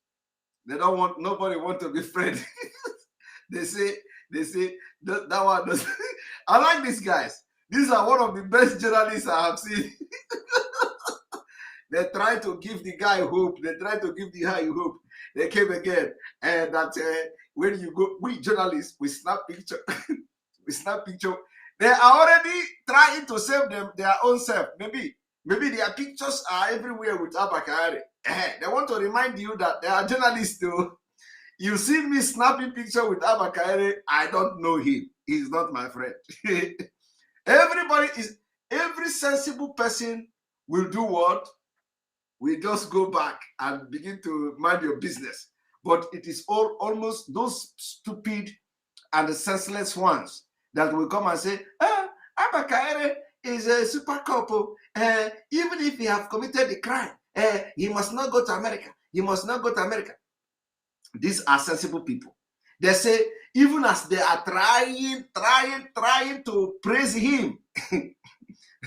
They don't want, nobody want to be friends. they say that one does. I like these guys. These are one of the best journalists I have seen. They try to give the guy hope. They try to give the guy hope. They came again, and that when you go, we journalists, we snap picture. They are already trying to save their own self. Maybe their pictures are everywhere with Abakari. They want to remind you that they are journalists too. You see me snapping picture with Abakari, I don't know him. He's not my friend. Every sensible person will do what? We just go back and begin to mind your business. But it is almost those stupid and senseless ones that will come and say, Abakari is a super couple. Even if he have committed a crime, he must not go to America. He must not go to America. These are sensible people. They say, even as they are trying to praise him.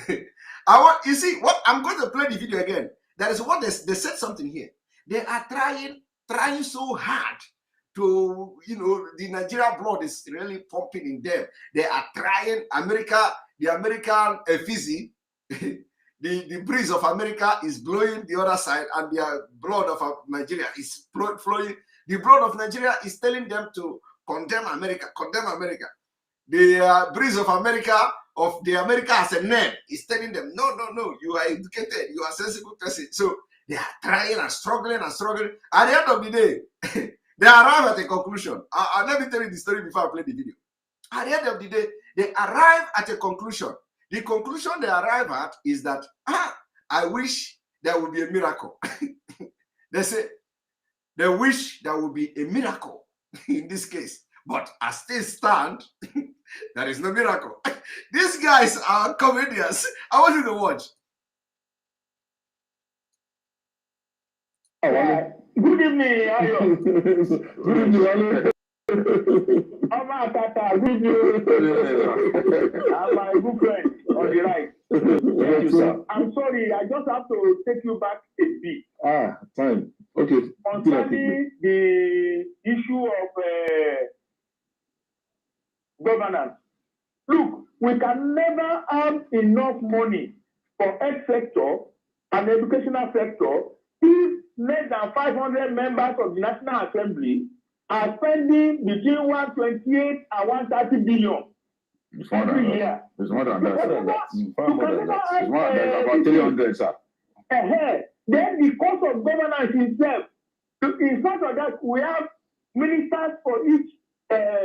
You see, what I'm going to play the video again. That is what they said something here. They are trying so hard to, the Nigerian blood is really pumping in them. They are trying the American fizzy, the breeze of America is blowing the other side, and the blood of Nigeria is flowing. The blood of Nigeria is telling them to condemn America. The breeze of America, of the America as a name, is telling them, no, you are educated, you are a sensible person. So they are trying and struggling. At the end of the day, they arrive at a conclusion. I'll let me tell you the story before I play the video. At the end of the day, they arrive at a conclusion. The conclusion they arrive at is that, I wish there would be a miracle. They say, they wish there would be a miracle in this case. But as things stand, there is no miracle. These guys are comedians. I want you to watch. Good evening, Ayo. Good evening, Ayo. I'm my good friend on the right. Thank you, sir. I'm sorry, I just have to take you back a bit. Time. Okay. Concerning the issue of governance. Look, we can never have enough money for health sector and educational sector if less than 500 members of the National Assembly are spending between 128 and 130 billion every year. It's more than that. It's About 300, sir. Then the cost of governance itself. In front of that, we have ministers for each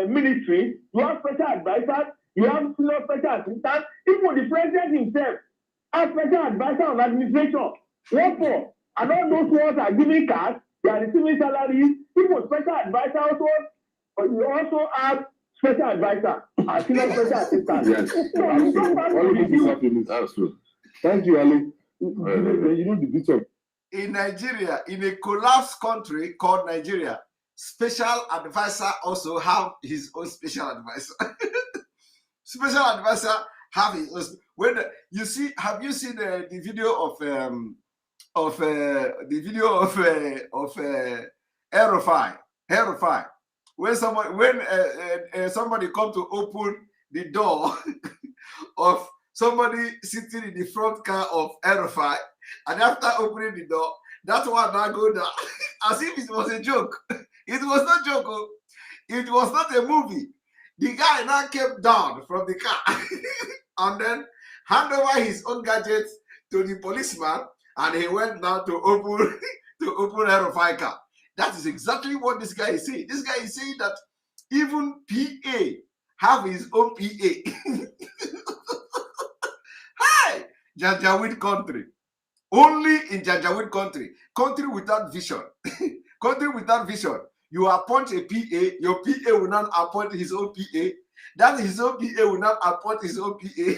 ministry. You have special advisors. You have senior special assistants. Even the president himself has special advisor on administration. What for? And all those ones are giving cash. They are receiving salaries. Even special advisor also. You also have special advisor and senior special assistant. Yes. So That's true. Thank you, Ali. You know the bishop. in Nigeria, in a collapsed country called Nigeria, special advisor also have his own special advisor. Special advisor have his own. When you see, have you seen the video of Aerofy? When somebody come to open the door of somebody sitting in the front car of Aerofy, and after opening the door, that one now go down as if it was a joke. It was not a joke. Oh. It was not a movie. The guy now came down from the car and then hand over his own gadgets to the policeman, and he went down to open Aerofy car. That is exactly what this guy is saying. This guy is saying that even PA have his own PA. Hi, Janjaweed country. Only in Janjaweed country. Country without vision. Country without vision. You appoint a PA, your PA will not appoint his own PA. That his own PA will not appoint his own PA.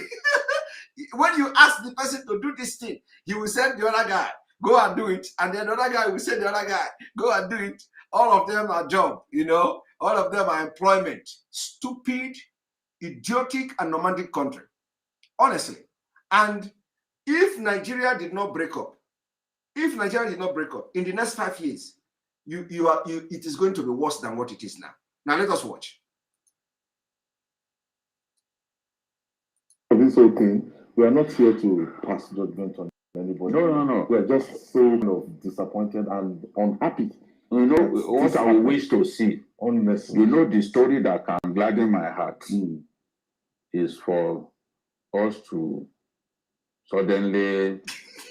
When you ask the person to do this thing, he will send the other guy, go and do it. And then the other guy will send the other guy, go and do it. All of them are job, you know. All of them are employment. Stupid, idiotic, and nomadic country. Honestly. And if Nigeria did not break up, in the next 5 years, it is going to be worse than what it is now. Now let us watch. This whole thing, we are not here to pass judgment on anybody. No. We are just so disappointed and unhappy. You know what I wish to see. Honestly, you know, the story that can gladden my heart is for us to suddenly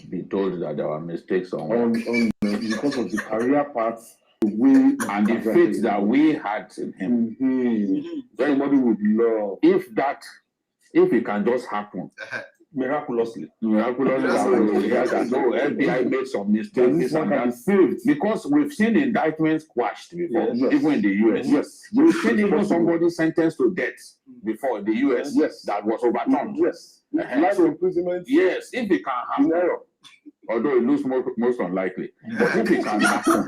be told that there were mistakes because of the career paths, and the faith that we had in him. Everybody would love if it can just happen miraculously. FBI made some mistakes, because we've seen indictments quashed before, even in the US. Yes, we've seen even somebody sentenced to death before in the US. Yes, that was overturned. Yes, life imprisonment. Yes, if it can happen. Although it looks most unlikely, but if it can happen,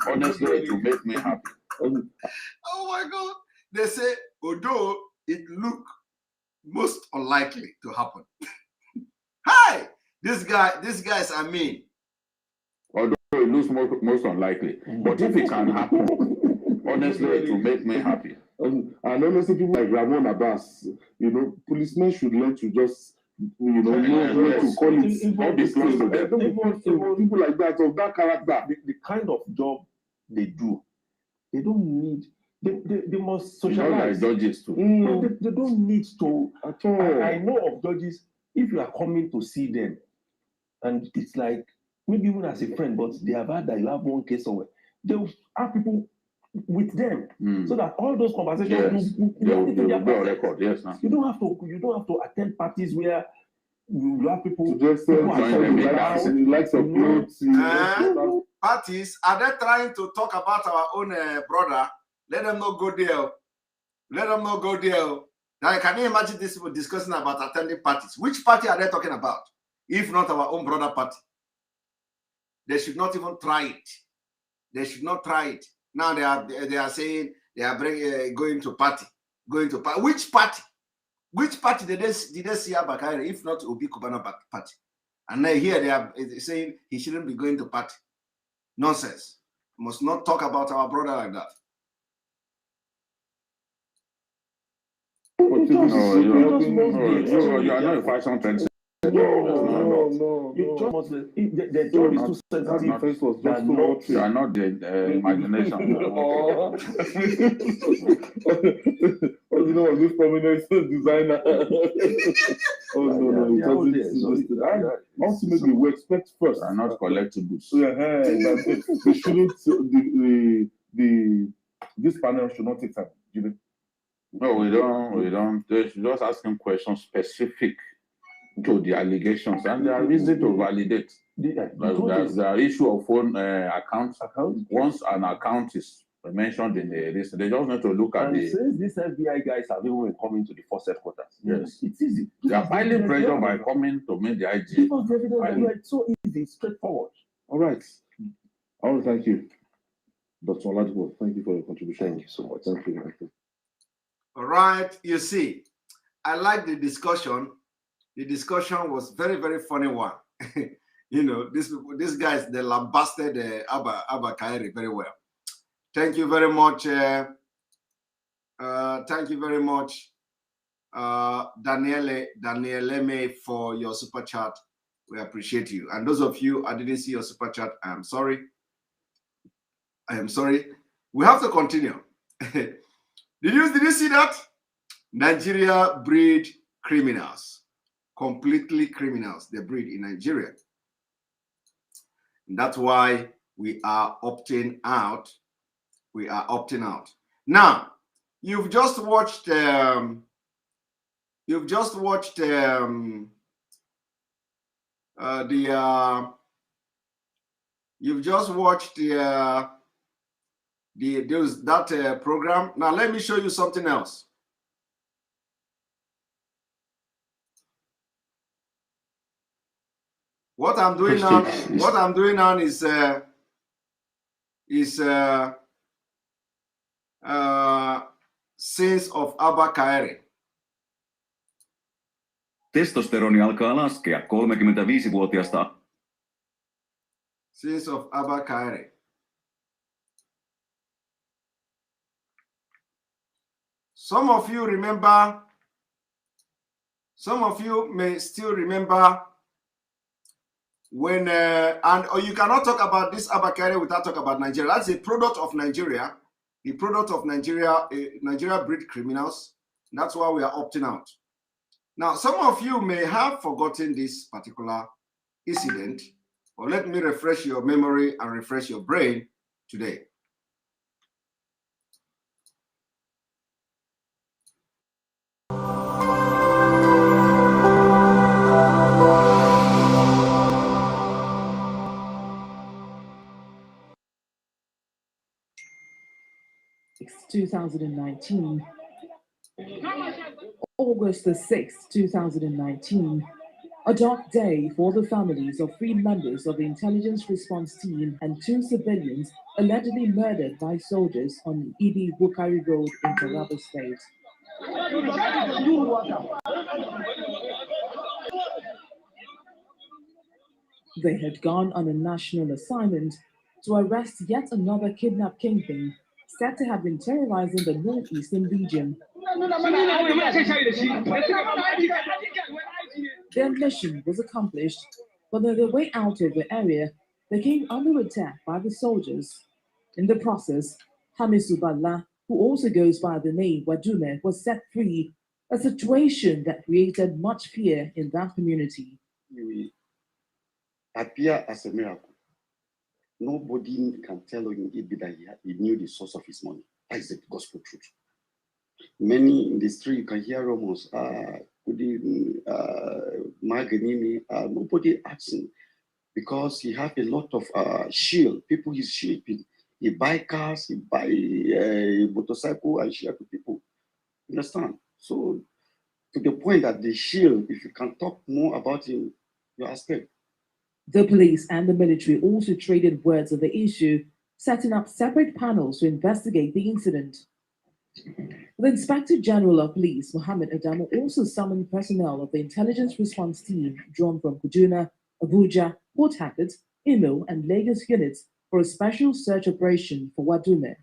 honestly, it will make me happy. Oh my God! They say, although it look most unlikely to happen. Hi, these guys are mean. Although it looks most unlikely, but if it can happen, honestly, it will make me happy. And honestly, people like Ramon Abbas, you know, policemen should learn to just, you know, to call it. Not be close to them. People like that, of that character, the kind of job they do, they don't need. They must socialize. Like judges too. They don't need to at all. I know of judges, if you are coming to see them, and it's like maybe even as a friend, but they have had that you have one case somewhere, they will have people with them so that all those conversations will be on record. Yes, you don't have to attend parties where you have people to just like some clothes. Parties, are they trying to talk about our own brother? Let them not go there. Let them not go there. Now, can you imagine these people discussing about attending parties? Which party are they talking about? If not our own brother party. They should not even try it. They should not try it. Now they are saying they are going to party. Which party? Which party did they see Abakari, if not Obi Kubana party? And then here they are saying he shouldn't be going to party. Nonsense. We must not talk about our brother like that. You are not a fashion trend. No. You just must. The job is too sensitive. You are not the imagination. You know, this prominent designer. Ultimately, we expect first. They are not collectibles. They shouldn't. This panel should not take time. No, we don't. They should just ask him questions specific to the allegations, and they are easy to validate. There's the issue of phone accounts. Once an account is mentioned in the list, they just need to look at the. Since these FBI guys have even coming to the force headquarters, yes, it's easy. They are piling pressure by coming to meet the IG. It's so easy, straightforward. All right. I want to thank you, Dr. Oladipo. Thank you for your contribution. Thank you so much. Thank you. All right. You see, I like the discussion. The discussion was very, very funny one. You know, these guys, they lambasted Abba Kairi very well. Thank you very much. Thank you very much, Daniele for your super chat. We appreciate you. And those of you I didn't see your super chat, I am sorry. I am sorry. We have to continue. Did you see that? Nigeria breed criminals. Completely criminals. They breed in Nigeria. And that's why we are opting out. We are opting out. Now, you've just watched the program. Now let me show you something else. What I'm doing now is sins of Abba Kairi. Testosteroni alkaa laskea 35-vuotiaasta. Sins of Abba Kairi. Some of you may still remember when, or you cannot talk about this Abba Kairi without talking about Nigeria. That's a product of Nigeria, the product of Nigeria, Nigeria breed criminals. That's why we are opting out. Now, some of you may have forgotten this particular incident, or let me refresh your memory and refresh your brain today. It's 2019. August the 6th, 2019. A dark day for the families of 3 members of the intelligence response team and 2 civilians allegedly murdered by soldiers on Ibi Bukari Road in Taraba State. They had gone on a national assignment to arrest yet another kidnapped kingpin said to have been terrorizing the northeastern region. Their mission was accomplished, but on their way out of the area, they came under attack by the soldiers. In the process, Hamisu Bala, who also goes by the name Wadume, was set free, a situation that created much fear in that community. It appear as a miracle. Nobody can tell you that he knew the source of his money. That is the gospel truth. Many in the street, you can hear rumors, nobody asking because he have a lot of shield. People he's shaping. He buy cars, he buy motorcycle and share to people. Understand? So to the point that the shield, if you can talk more about him, you are scared. The police and the military also traded words on the issue, setting up separate panels to investigate the incident. The Inspector General of Police, Mohammed Adamu, also summoned personnel of the intelligence response team drawn from Kaduna, Abuja, Port Harcourt, Imo, and Lagos units for a special search operation for Wadume.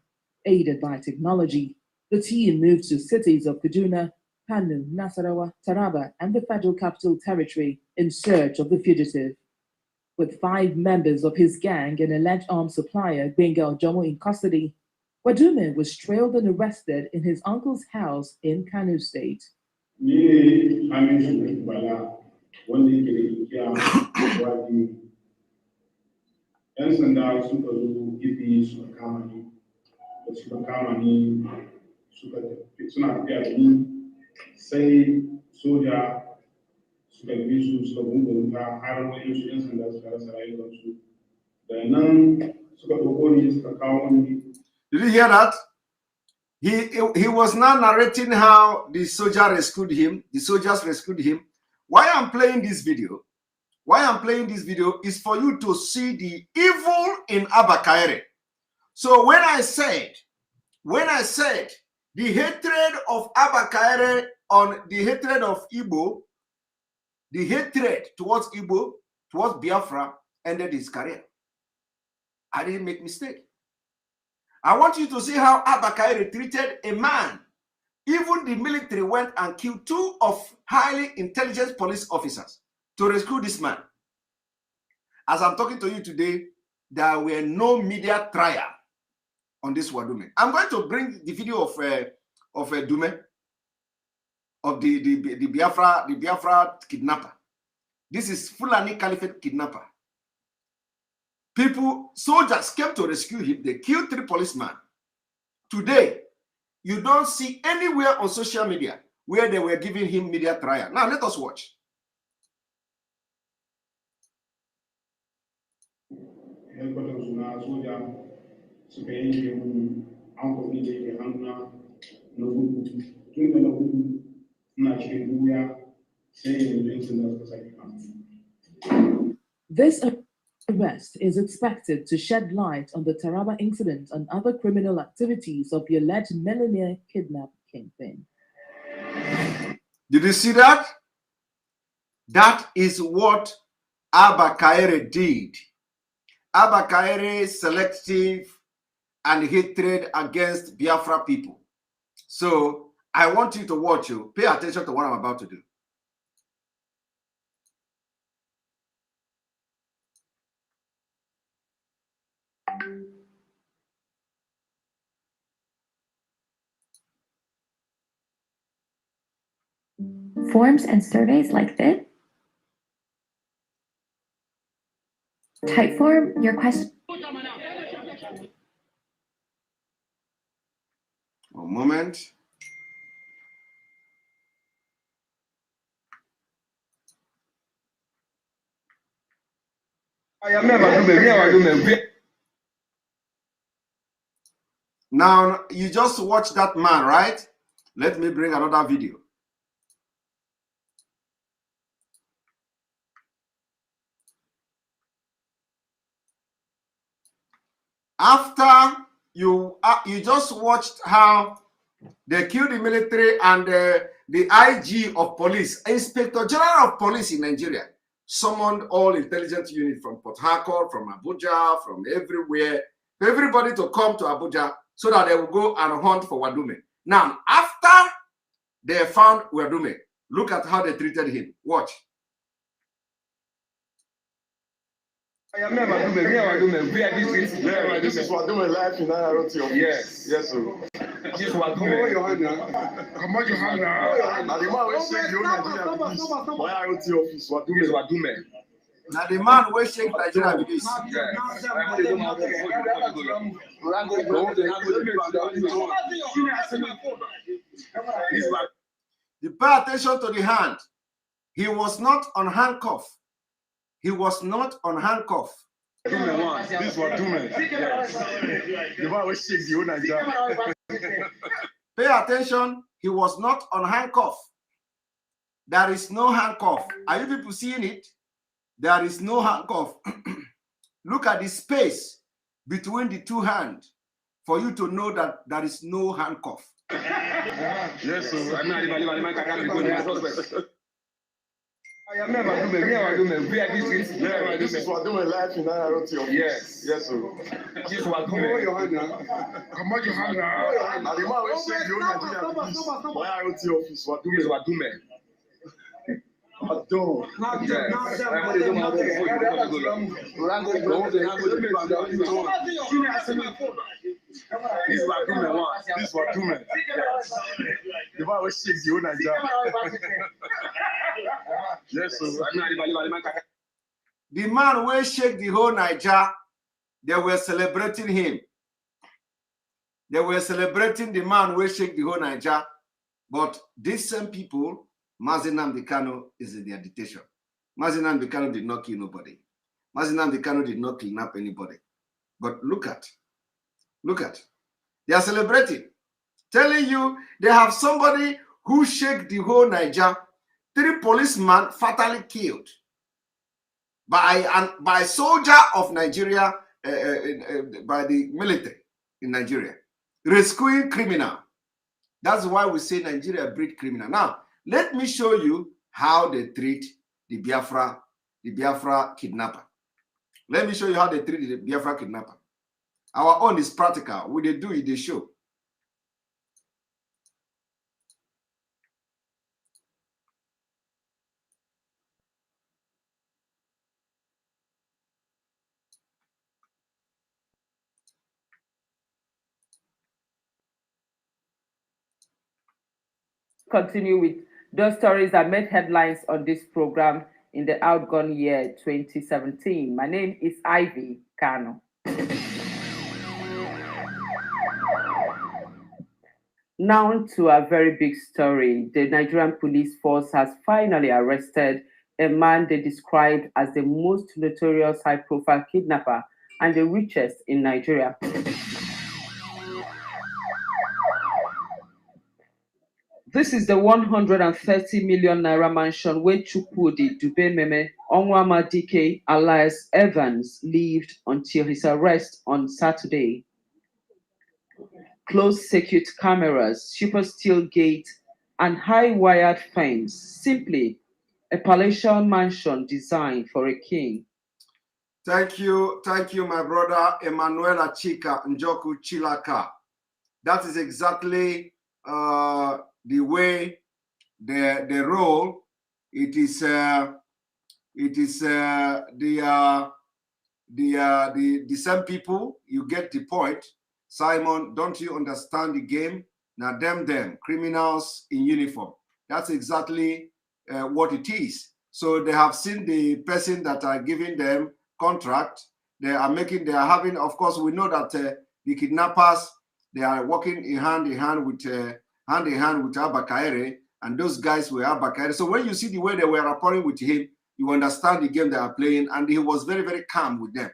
Aided by technology, the team moved to cities of Kaduna, Kanu, Nasarawa, Taraba, and the Federal Capital Territory in search of the fugitive. With 5 members of his gang and alleged arms supplier, Benga Ojomo, in custody, Wadume was trailed and arrested in his uncle's house in Kanu State. Did you hear that? He was now narrating how the soldier rescued him. The soldiers rescued him. Why I'm playing this video? Why I'm playing this video is for you to see the evil in Abba Kaire. So when I said the hatred of Abba Kaire on the hatred of Igbo, the hatred towards Igbo, towards Biafra, ended his career. I didn't make mistake. I want you to see how Abba Kaire treated a man. Even the military went and killed 2 of highly intelligent police officers to rescue this man. As I'm talking to you today, there were no media trial on this Wadume. I'm going to bring the video of Dume, of the Biafra kidnapper. This is Fulani Caliphate kidnapper. Soldiers came to rescue him. They killed 3 policemen. Today, you don't see anywhere on social media where they were giving him media trial. Now, let us watch. This arrest is expected to shed light on the Taraba incident and other criminal activities of the alleged millionaire kidnap kingpin. Did you see that? That is what Abba Kaire did. Abba Kaire selective and hatred against Biafra people. So I want you to watch you. Pay attention to what I'm about to do. Forms and surveys like this. Type form your question. One moment. Now, you just watch that man, right? Let me bring another video. After you just watched how they killed the military and the IG of police, Inspector General of Police in Nigeria, summoned all intelligence units from Port Harcourt, from Abuja, from everywhere, everybody to come to Abuja so that they will go and hunt for Wadume. Now, after they found Wadume, look at how they treated him. Watch. This is Wadume live in Nairobi. Yes, yes, sir. This is Wadume. Come on, your hand now. Come on, your hand now. Now the man will shake your Nigeria. Why are you the office? Wadume is Wadume. Now the man will shake Nigeria with this. You pay attention to the hand. He was not on handcuff. He was not on handcuff. This was Wadume. The man will shake the whole Nigeria. Pay attention. He was not on handcuff. There is no handcuff. Are you people seeing it? There is no handcuff. Look at the space between the 2 hands for you to know that there is no handcuff. Yes, sir. This is Wadume live in Nairobi. Yes, yes, sir. This is Wadume. Come on, your hand now. Come on, your hand now. Now the man will shake the whole Nigeria. Why are you the office? Wadume is Wadume. This is Wadume one. This is Wadume. The man will shake the whole Nigeria. Yes, sir. The man will shake the whole Nigeria. They were celebrating him. They were celebrating the man will shake the whole Nigeria. But these same people, Mazi Nnamdi Kanu is in their dictation. Mazi Nnamdi Kanu did not kill nobody. Mazi Nnamdi Kanu did not kidnap anybody. But look at. They are celebrating. Telling you they have somebody who shake the whole Nigeria. 3 policemen fatally killed. by soldier of Nigeria, by the military in Nigeria, rescuing criminal. That's why we say Nigeria breed criminal. Now, let me show you how they treat the Biafra kidnapper. Let me show you how they treat the Biafra kidnapper. Our own is practical. What they do is they show. Continue with those stories that made headlines on this program in the outgone year 2017. My name is Ivy Kanu. Now to a very big story. The Nigerian police force has finally arrested a man they described as the most notorious high-profile kidnapper and the richest in Nigeria. This is the 130 million naira mansion where Chukwudi Dubememe Onwamadike alias Evans lived until his arrest on Saturday. Closed circuit cameras, super steel gate, and high wired fence. Simply a palatial mansion designed for a king. Thank you, my brother Emanuela Chika Njoku Chilaka. That is exactly the way the role. It is the same people. You get the point, Simon. Don't you understand the game? Now them criminals in uniform. That's exactly what it is. So they have seen the person that are giving them contract. They are having. Of course, we know that the kidnappers, they are working hand in hand with Abba Kaere, and those guys were Abba Kaere. So when you see the way they were rapporting with him, you understand the game they are playing, and he was very, very calm with them.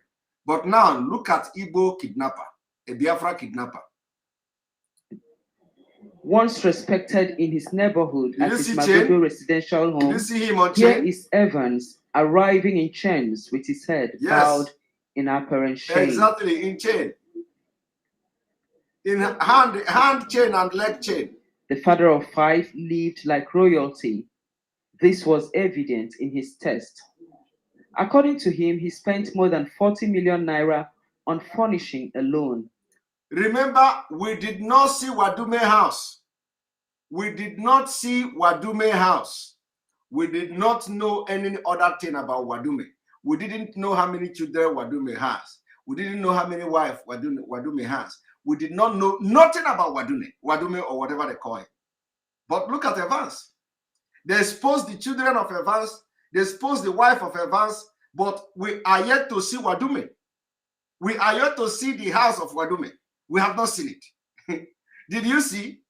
But now look at Igbo kidnapper, a Biafra kidnapper. Once respected in his neighborhood at his Magodo residential home, did you see him on here chain? is Evans arriving in chains with his head bowed in apparent shame. Exactly, in chain. In hand chain and leg chain. The father of 5 lived like royalty. This was evident in his test. According to him, he spent more than 40 million naira on furnishing alone. Remember, we did not see Wadume house. We did not see Wadume house. We did not know any other thing about Wadume. We didn't know how many children Wadume has. We didn't know how many wives Wadume has. We did not know nothing about Wadume or whatever they call him. But look at Evans. They expose the children of Evans. They expose the wife of Evans. But we are yet to see Wadume. We are yet to see the house of Wadume. We have not seen it. Did you see?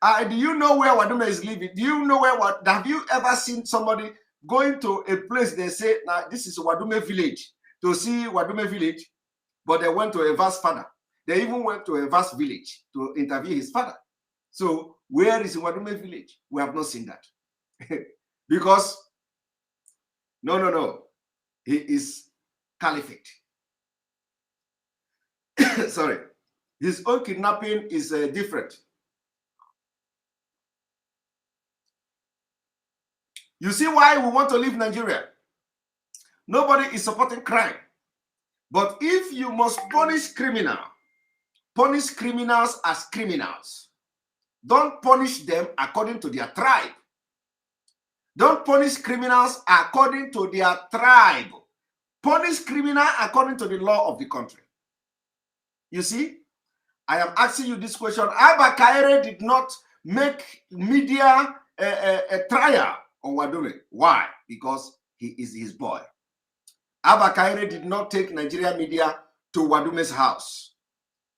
Do you know where Wadume is living? Do you know have you ever seen somebody going to a place they say, now this is Wadume village, to see Wadume village? But they went to Evans' father. They even went to Evans' village to interview his father. So where is Wadume village? We have not seen that. Because, no. He is caliphate. Sorry. His own kidnapping is different. You see why we want to leave Nigeria? Nobody is supporting crime. But if you must punish criminals as criminals. Don't punish them according to their tribe. Don't punish criminals according to their tribe. Punish criminals according to the law of the country. You see? I am asking you this question. Abba Kaere did not make media a trial on Wadume. Why? Because he is his boy. Abba Kaere did not take Nigerian media to Wadume's house.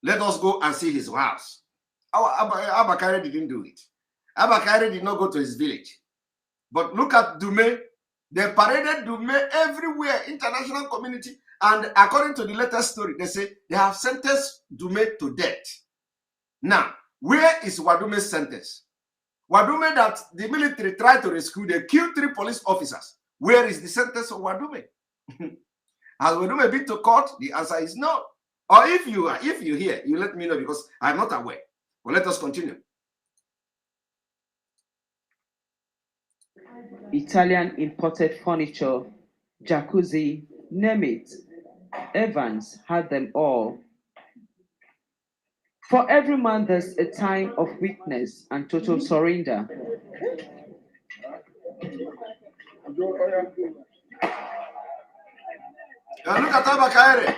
Let us go and see his house. Abba Kaere didn't do it. Abba Kaere did not go to his village. But look at Dume. They paraded Dume everywhere, international community. And according to the latest story, they say they have sentenced Dume to death. Now, where is Wadume's sentence? Wadume that the military tried to rescue, they killed 3 police officers. Where is the sentence of Wadume? Has Wadume been to court? The answer is no. Or if you hear, you let me know because I'm not aware. But let us continue. Italian imported furniture, jacuzzi, name it. Evans had them all. For every man, there's a time of weakness and total surrender. Look at Abakaire.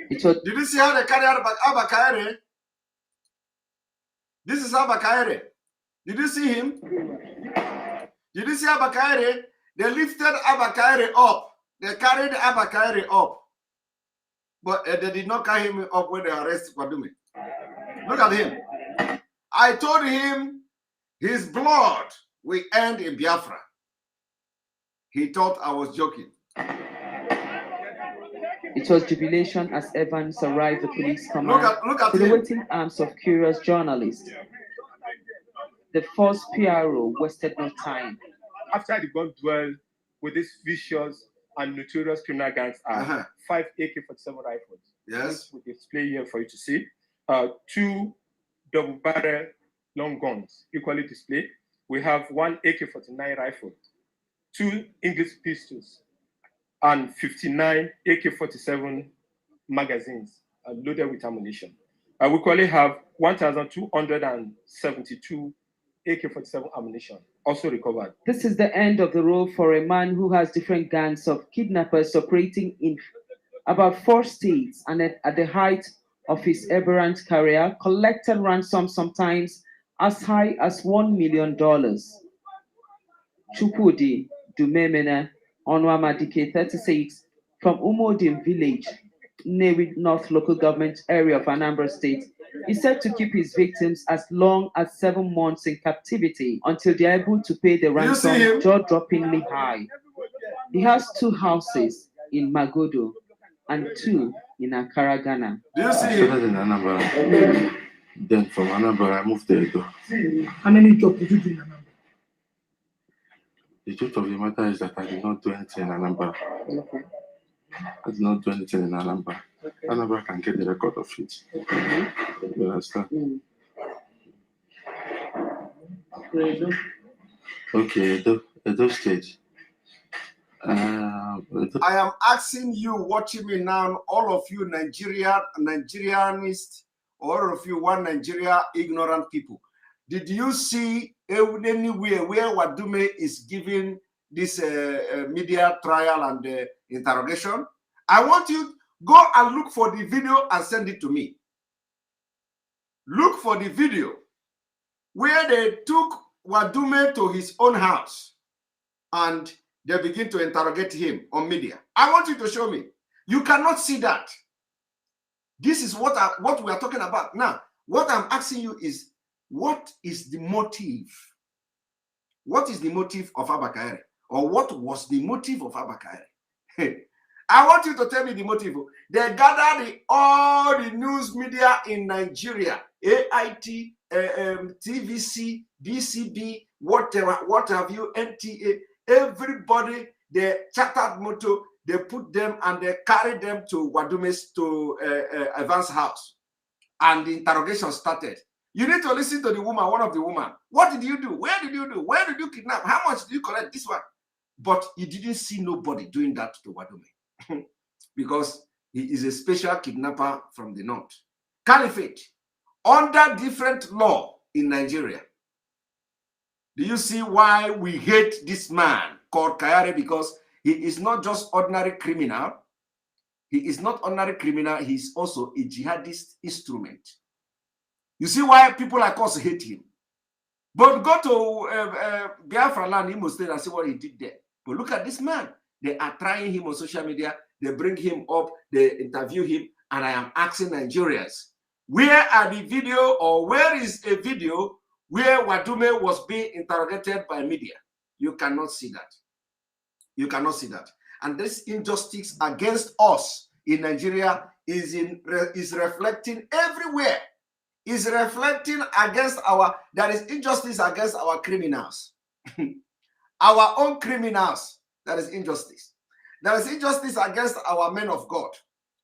Did you see how they carry out Abakaire? This is Abakaire. Did you see him? Did you see Abakaire? They lifted Abakaire up. They carried Abakaire up. But they did not carry him up when they arrested Wadume. Look at him. I told him his blood will end in Biafra. He thought I was joking. It was jubilation as Evans arrived the police command look at to the him. waiting arms of curious journalists. The first PRO wasted no time. After the gun duel with these vicious and notorious criminal gangs are 5 AK-47 rifles. Yes. We display here for you to see. 2 double-barrel long guns, equally displayed. We have 1 AK-49 rifle, 2 English pistols, and 59 AK-47 magazines loaded with ammunition. We equally have 1,272 AK-47 ammunition also recovered. This is the end of the road for a man who has different gangs of kidnappers operating in about 4 states, and at the height of his aberrant career, collected ransom sometimes as high as $1 million. Chupudi Dumemene Onwamadike, 36, from Umodim village, Newi North local government area of Anambra State, is said to keep his victims as long as 7 months in captivity until they are able to pay the ransom jaw-droppingly high. He has 2 houses in Magodo and 2 in Accra, Ghana. Do you see him? In Anambra. Then from Anambra, I moved there. How many jobs did you do in Anambra? The truth of the matter is that I did not do anything in Anambra. Okay. I did not do anything in Anambra. Okay. Anambra can get the record of it. You understand? Okay, Edo State. I am asking you, watching me now, all of you Nigerianists, all of you one Nigeria ignorant people. Did you see anywhere where Wadume is giving this media trial and interrogation? I want you to go and look for the video and send it to me. Look for the video where they took Wadume to his own house and they begin to interrogate him on media. I want you to show me. You cannot see that. This is what we are talking about. Now, what I'm asking you is, what is the motive? What is the motive of Abakaire? Or what was the motive of Abakaire? I want you to tell me the motive. They gathered all the news media in Nigeria, AIT, TVC, DCB, whatever, what have you, NTA, everybody, they chartered motor, they put them and they carried them to Wadume's, to Evans' house. And the interrogation started. You need to listen to the woman, one of the women. What did you do? Where did you do? Where did you kidnap? How much did you collect? This one. But you didn't see nobody doing that to Wadume because he is a special kidnapper from the north. Caliphate, under different law in Nigeria. Do you see why we hate this man called Kayare? Because he is not just ordinary criminal. He is not ordinary criminal. He is also a jihadist instrument. You see why people like us hate him. But go to Biafra land, Imo State, and see what he did there. But look at this man. They are trying him on social media. They bring him up. They interview him. And I am asking Nigerians, where are the video, or where is a video where Wadume was being interrogated by media? You cannot see that. You cannot see that. And this injustice against us in Nigeria is reflecting everywhere. Is reflecting against there is injustice against our criminals. Our own criminals, that is injustice. There is injustice against our men of God.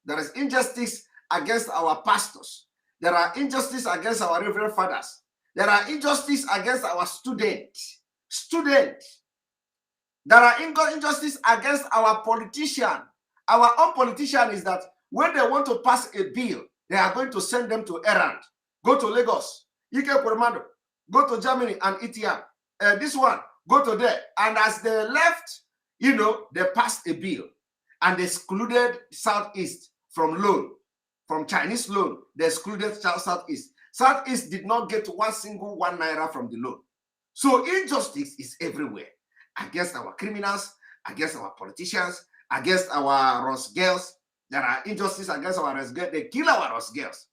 There is injustice against our pastors. There are injustice against our reverend fathers. There are injustice against our students. There are injustice against our politician. Our own politician is that when they want to pass a bill, they are going to send them to errand. Go to Lagos, Ike Kurmado, go to Germany and Etiam. This one, go to there. And as they left, you know, they passed a bill and they excluded Southeast from loan, from Chinese loan. They excluded Southeast. Southeast did not get one single ₦1 from the loan. So injustice is everywhere. Against our criminals, against our politicians, against our Ross girls. There are injustices against our Ross girls. They kill our Ross girls.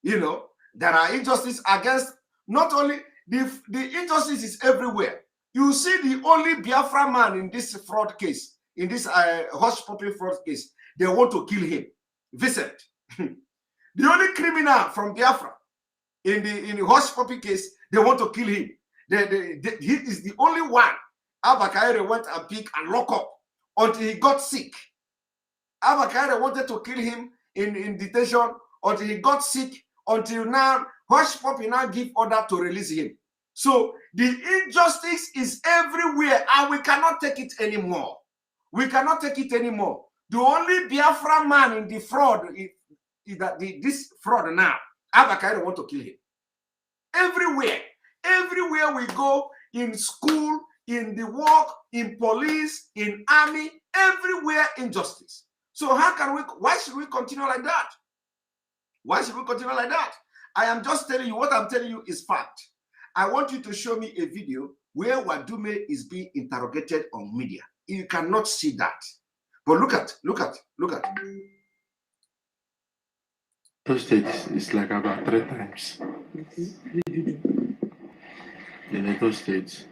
You know, there are injustices against, not only, the injustice is everywhere. You see the only Biafra man in this fraud case, in this hush puppy fraud case, they want to kill him. Vincent. The only criminal from Biafra in the hush puppy case, they want to kill him. He is the only one Abakare went and pick and lock up until he got sick. Abakare wanted to kill him in detention until he got sick, until now Hush Puppy now give order to release him. So the injustice is everywhere and we cannot take it anymore. We cannot take it anymore. The only Biafra man in the fraud is that this fraud now, Abakare want to kill him. Everywhere we go, in school, in the work, in police, in army, everywhere injustice. So why should we continue like that? Why should we continue like that? I am just telling you, what I'm telling you is fact. I want you to show me a video where Wadume is being interrogated on media. You cannot see that. But look at. Those states, it's like about 3 times. In those states,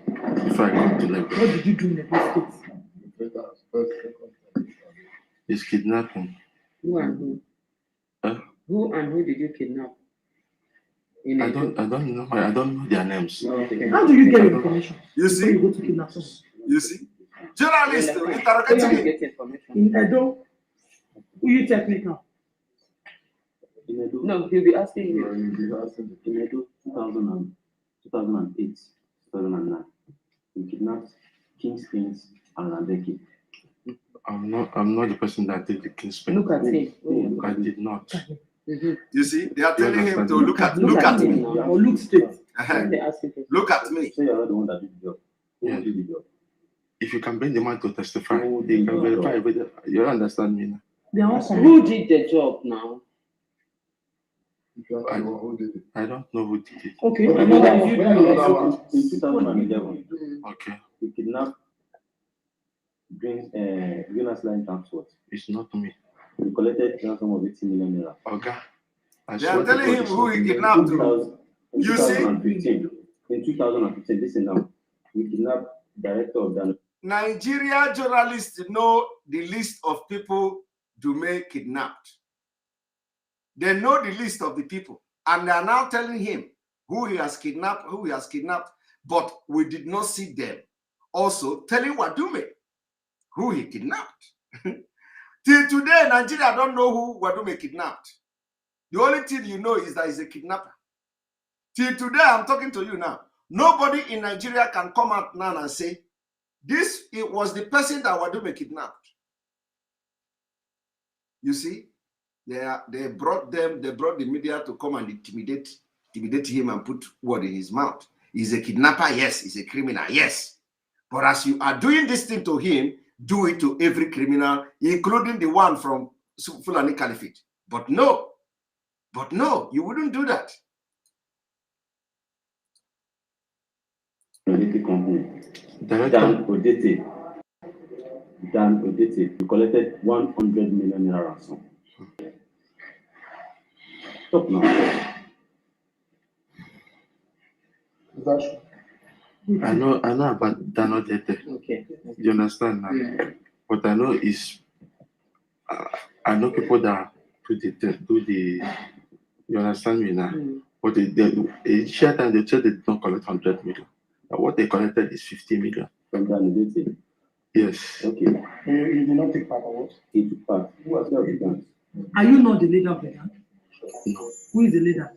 before I come to Lagos. What did you do in the states? It's kidnapping. Who and who? Huh? Who and who did you kidnap? I don't know their names. Okay. How do you get information? You see? You go to kidnap someone. You see? Journalists interrogating me. In Edo, who you technical? No, he'll be asking you. In Edo, 2008, 2009, we kidnapped King's and Randeki. I'm not the person that did the King's Pin. Look at him. I did not. You see, they are telling him to look at me. Or look straight. Look at me. So you're not the one that did the job. Yeah. Did the job? If you can bring the man to testify, they can verify whether you understand me now. Who did the job now? I don't know who did it. Okay. In 2011, okay, we kidnapped Venus Line Transport. It's not me. We collected ransom of 80 million naira. Okay. They are telling him who he kidnapped. You see? In 2015, listen now, we kidnapped director of the Nigeria journalists know the list of people Dume kidnapped. They know the list of the people, and they are now telling him who he has kidnapped, but we did not see them. Also telling Wadume who he kidnapped. Till today, Nigeria don't know who Wadume kidnapped. The only thing you know is that he's a kidnapper. Till today, I'm talking to you now. Nobody in Nigeria can come out now and say, it was the person that Wadume kidnapped. You see? They brought the media to come and intimidate him and put word in his mouth. He's a kidnapper, yes. He's a criminal, yes. But as you are doing this thing to him, do it to every criminal, including the one from Fulani Caliphate. But no, you wouldn't do that. Company. Dan Odete, we collected 100 million naira ransom. Stop now. I know about Dan Odete. Okay. You understand now? Yeah. What I know is, I know people that do the. You understand me now? But they share time. They said they don't collect 100 million. But what they collected is 50 million. From Dan Odete. Yes. Okay. You did not take part on what? He took part. Who was the gang? Are you not the leader of the gang? No. Who is the leader?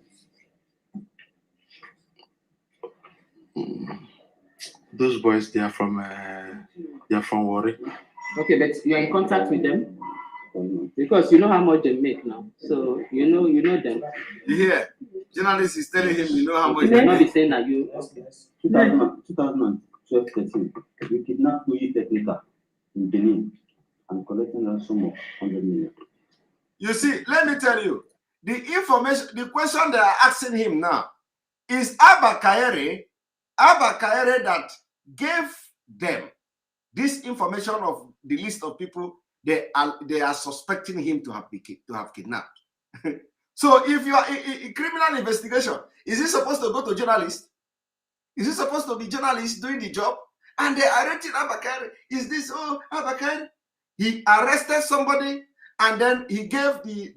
Those boys, they are from Warri. Okay, but you are in contact with them because you know how much they make now. So you know them. Yeah, journalist is telling him, you know how much. You may not be saying that you. 2012-13, we kidnapped Mazi Technica in Benin and collecting a sum of 100 million. You see, let me tell you, the information, the question they are asking him now is Abba Kaere that gave them this information of the list of people they are suspecting him to have kidnapped. So if you are in criminal investigation, is it supposed to go to journalists? Is it supposed to be journalists doing the job? And they arrested Abba Kaere. Is this Abba Kaere? He arrested somebody and then he gave the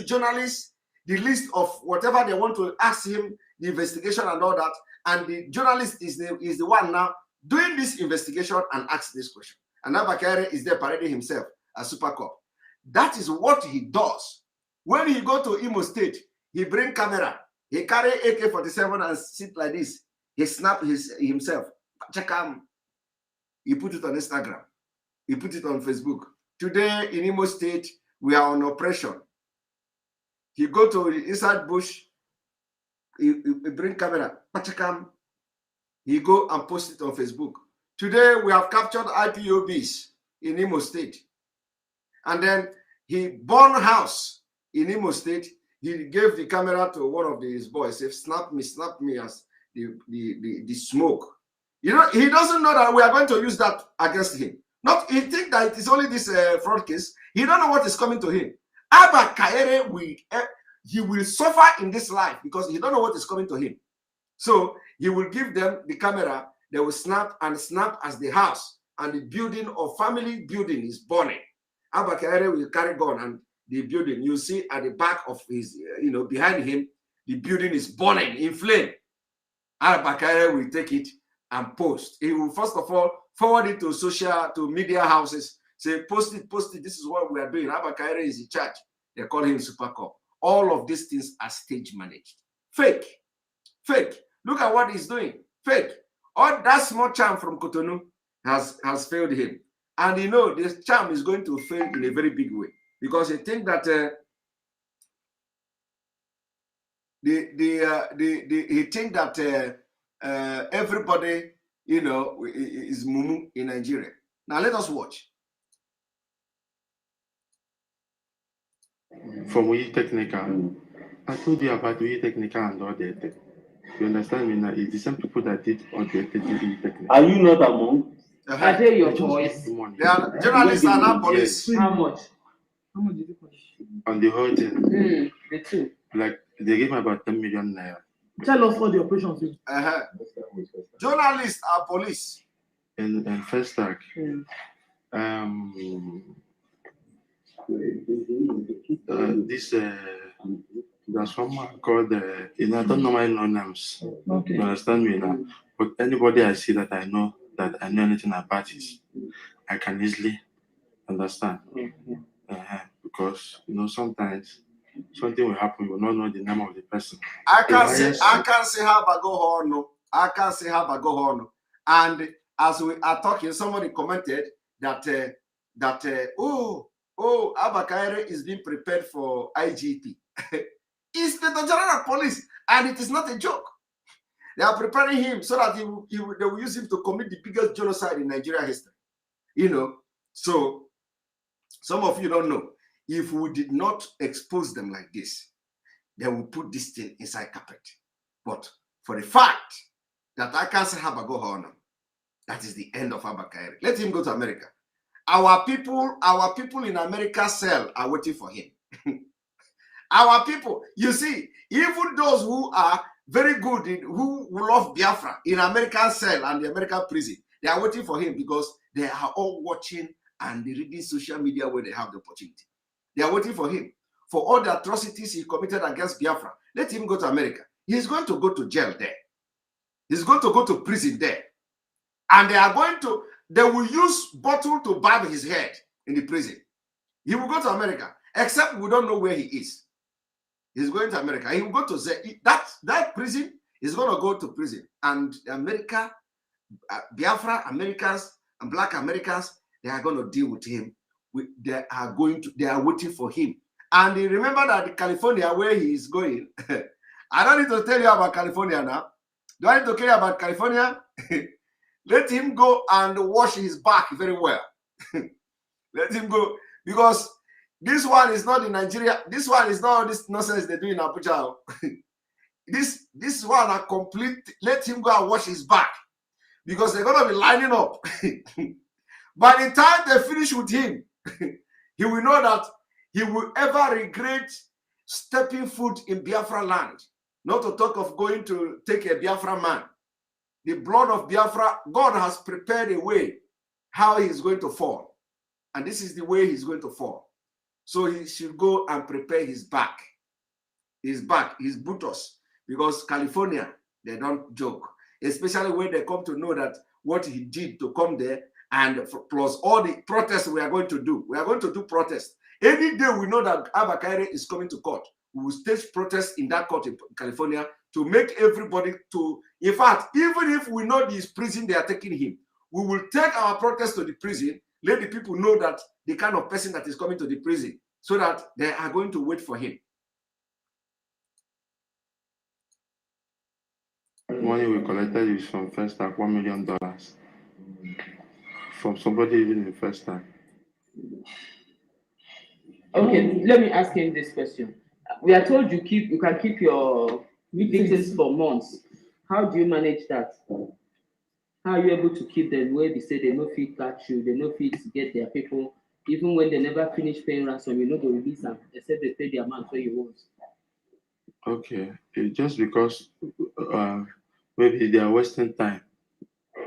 journalists the list of whatever they want to ask him, the investigation and all that. And the journalist is the one now doing this investigation and asks this question. And Abba Kaere is there parading himself as Super Cop. That is what he does. When he go to Imo State, he bring camera. He carry AK-47 and sit like this. He snap himself. Check him. He put it on Instagram. He put it on Facebook. Today in Imo State, we are on operation. He go to inside bush. He bring camera. Check him. He go and post it on Facebook. Today we have captured IPOBs in Imo State. And then he burned house in Imo State. He gave the camera to one of his boys. He snap me as the smoke. You know, he doesn't know that we are going to use that against him. Not he think that it is only this fraud case. He don't know what is coming to him. Abba Kaere he will suffer in this life because he don't know what is coming to him. So he will give them the camera. They will snap as the house and the building or family building is burning. Abba Kaere will carry gun and the building, you see at the back of his, behind him, the building is burning in flame. Abba Kaere will take it and post. He will first of all forward it to media houses. Say, post it. This is what we are doing. Abba Kaere is in charge. They call him Super Cop. All of these things are stage managed. Fake. Look at what he's doing. Fake. All that small charm from Cotonou has failed him. And you know, this charm is going to fail in a very big way. Because he think that everybody, is mumu in Nigeria. Now let us watch. From We Technical, I told you about We Technical and all that. You understand me now? It's the same people that did all the Technical. Are you not among? I hear your voice. They are journalists and not police. Yes. How much? How much did you put? On the whole thing. The two. Like they gave me about 10 million naira. Tell us what the operations is. Journalists are police. In first tag, there's someone called I don't know my names. Okay. You understand me now? But anybody I see that I know anything about it, I can easily understand. Because sometimes something will happen, you will not know the name of the person. I can't say how I go on. And as we are talking, somebody commented that Abba Kaere is being prepared for IGP. It's the General Police, and it is not a joke. They are preparing him so that they will use him to commit the biggest genocide in Nigeria history. So some of you don't know. If we did not expose them like this, they will put this thing inside carpet. But for the fact that I can't say Habago Horner, that is the end of Abba Kaere. Let him go to America. Our people in America cell are waiting for him. Our people, you see, even those who are very good, who love Biafra in American cell and the American prison, they are waiting for him because they are all watching and reading social media where they have the opportunity. They are waiting for him for all the atrocities he committed against Biafra. Let him go to America. He's going to go to jail there. He's going to go to prison there. And they are going to, they will use bottle to barb his head in the prison. He will go to America, except we don't know where he is. He's going to America. He will go to that prison. He's going to go to prison. And America, Biafra Americans and Black Americans, they are going to deal with him. They are waiting for him. And remember that California, where he is going, I don't need to tell you about California now. Do I need to tell you about California? Let him go and wash his back very well. Let him go. Because this one is not in Nigeria. This one is not all this nonsense they do in Abuja. This one are complete. Let him go and wash his back. Because they're going to be lining up. By the time they finish with him, he will know that he will ever regret stepping foot in Biafra land. Not to talk of going to take a Biafra man. The blood of Biafra, God has prepared a way how he is going to fall. And this is the way he's going to fall. So he should go and prepare his back, his buttocks, because California, they don't joke. Especially when they come to know that what he did to come there, and plus all the protests we are going to do. We are going to do protests. Any day we know that Abba Kaire is coming to court, we will stage protests in that court in California to make everybody to, in fact, even if we know this prison they are taking him, we will take our protest to the prison, let the people know that the kind of person that is coming to the prison, so that they are going to wait for him. Money we collected is from First Act, $1 million. From somebody even in First Act. Okay, let me ask him this question. We are told you can keep your victims for months. How do you manage that? How are you able to keep them where they say they no fit catch you, they no fit get their people, even when they never finish paying ransom, you know they release them, except they pay the amount where you want. Okay, it's just because maybe they are wasting time.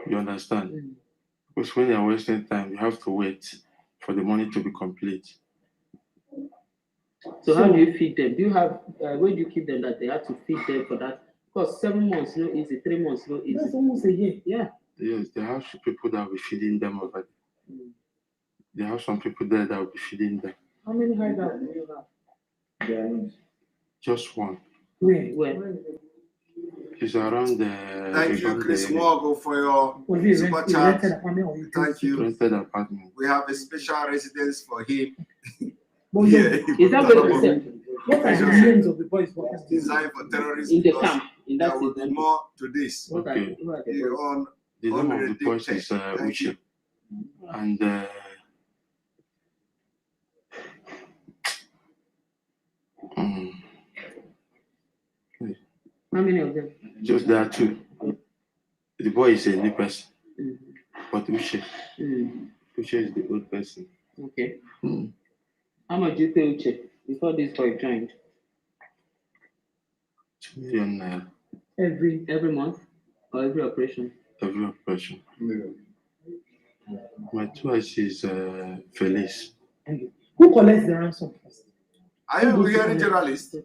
You understand? Mm. Because when they are wasting time, you have to wait for the money to be complete. So how do you feed them? Do you have where do you keep them that they have to feed them for that? Because 7 months no easy, 3 months no easy. That's almost a year. Yeah. Yes, they have people that will be feeding them already. Mm. They have some people there that will be feeding them. How many hideouts do you have? Yeah. Just one. Where? It's around the. Thank you, Chris Morgo, for your super chat. Thank you. Rented apartment. We have a special residence for him. Yeah. Is that what you said? What are the names of the boys? Designed for terrorists. In the camp. In that there will be more to this. Okay. The name of the boys is Uche. And how many of them? Just there are 2. The boy is a new person, but Uche. Uche is the old person. Okay. How much do you pay Uche before this boy joined? 2 million naira. Every month or every operation? Every operation. My 2 is Felice. Who collects the ransom first? Are you a hearing journalist?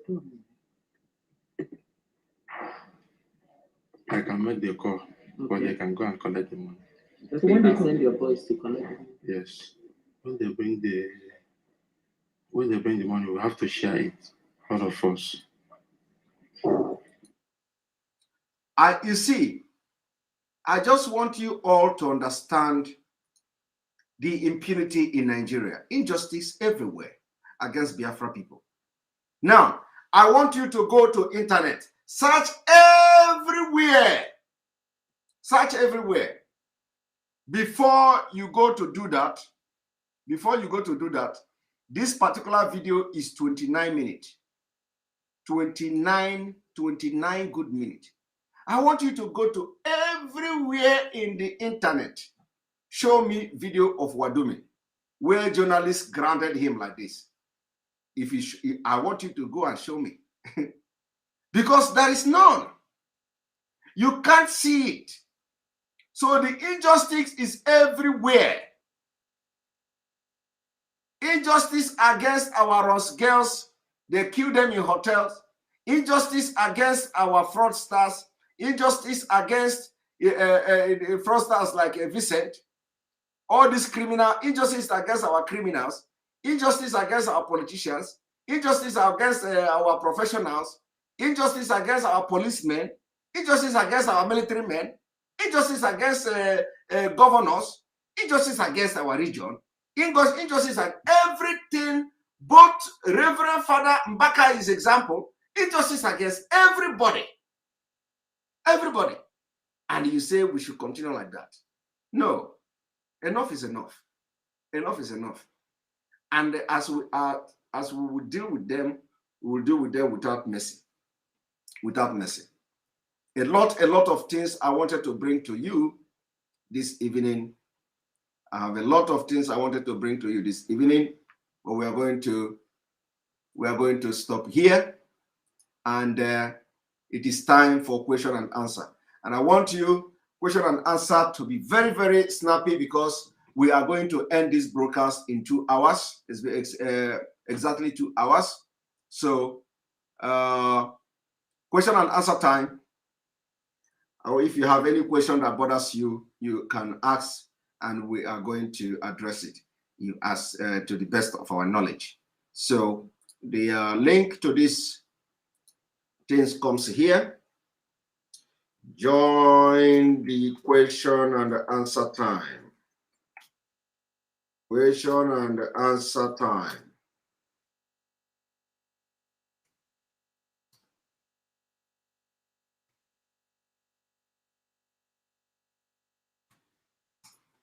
I can make the call, but they can go and collect the money. So when they send your boys to collect it? Yes. When they bring the money, we have to share it, all of us. You see, I just want you all to understand the impunity in Nigeria, injustice everywhere against Biafra people. Now, I want you to go to internet, search everywhere. Search everywhere. Before you go to do that, this particular video is 29 minutes. 29 good minutes. I want you to go to everywhere in the internet. Show me video of Wadumi, where journalists grounded him like this. I want you to go and show me. Because there is none. You can't see it. So the injustice is everywhere. Injustice against our girls, they kill them in hotels. Injustice against our fraudsters. Injustice against fraudsters like Vincent. all these criminal injustice against our criminals, injustice against our politicians, injustice against our professionals, injustice against our policemen, injustice against our military men, injustice against governors, injustice against our region, injustice and everything. Both Reverend Father Mbaka is example, injustice against everybody. Everybody. And you say we should continue like that. No, enough is enough. Enough is enough. And as we will deal with them, we will deal with them without mercy. Without mercy. A lot of things I wanted to bring to you this evening. I have a lot of things I wanted to bring to you this evening, but we are going to stop here, and it is time for question and answer. And I want you question and answer to be very, very snappy, because we are going to end this broadcast in 2 hours. It's exactly 2 hours. So question and answer time. Or if you have any question that bothers you, you can ask, and we are going to address it as to the best of our knowledge. So the link to this things comes here. Join the question and answer time. Question and answer time.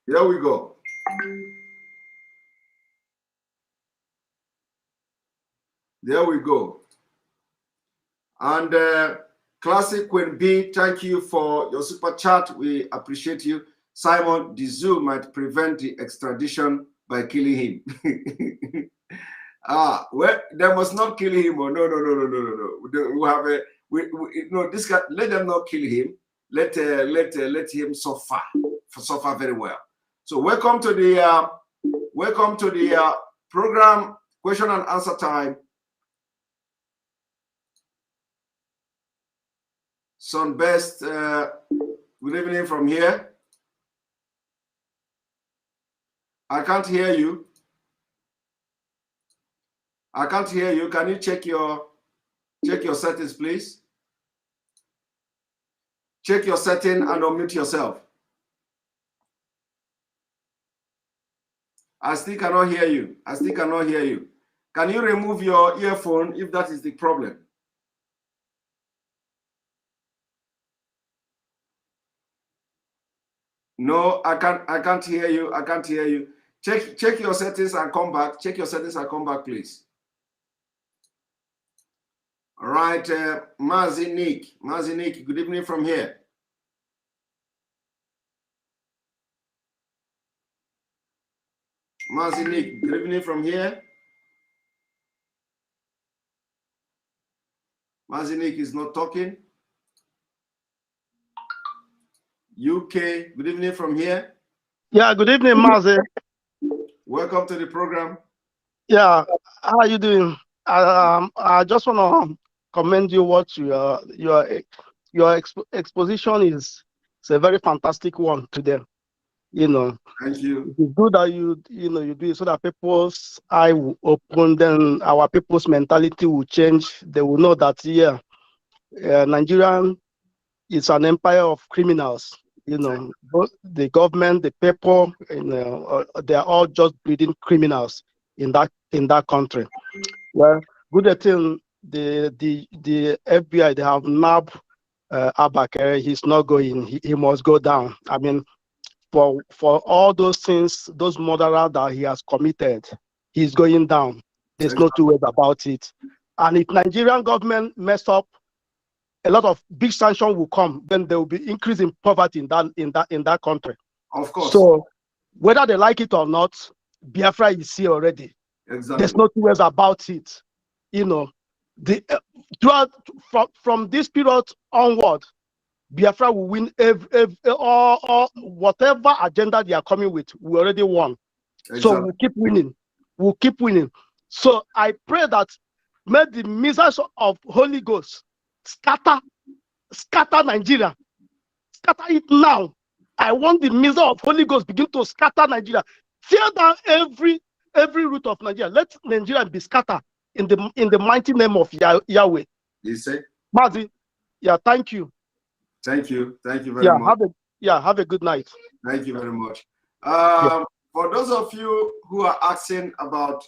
Here we go. There we go. And Classic Queen B, thank you for your super chat. We appreciate you. Simon, the zoo might prevent the extradition by killing him. Well, they must not kill him. Oh, no. We have a no. This guy, let them not kill him. Let him suffer very well. So welcome to the program, question and answer time. Sunbest, good evening from here. I can't hear you. I can't hear you. Can you check your settings, please? Check your setting and unmute yourself. I still cannot hear you. I still cannot hear you. Can you remove your earphone if that is the problem? No, I can't hear you. I can't hear you. Check your settings and come back. Check your settings and come back, please. All right, Mazi Nick, good evening from here. Mazi Nick, good evening from here. Mazi Nick is not talking. UK, good evening from here. Yeah, good evening, Mazi. Welcome to the program. Yeah, how are you doing? I just want to commend you. What your exposition is a very fantastic one today. You know, thank you. It's good that you do it so that people's eye will open, then our people's mentality will change. They will know that Nigerian is an empire of criminals. You know, both the government, the people, they are all just breeding criminals in that country. Well, good thing the FBI, they have nabbed Abakere. He's not going. He must go down. I mean, for all those things, those murderers that he has committed, he's going down. There's no two ways about it. And if Nigerian government mess up, a lot of big sanctions will come. Then there will be increase in poverty in that country. Of course. So whether they like it or not, Biafra is here already. Exactly. There's no two ways about it. You know, from this period onward, Biafra will win whatever agenda they are coming with. We already won. Exactly. So we'll keep winning. We'll keep winning. So I pray that may the missiles of Holy Ghost scatter Nigeria, scatter it now, I want the missile of Holy Ghost begin to scatter Nigeria. Tear down every root of Nigeria. Let Nigeria be scattered in the mighty name of Yahweh. You say? Mazi, yeah, thank you. Thank you. Thank you very much. Have a good night. Thank you very much. For those of you who are asking about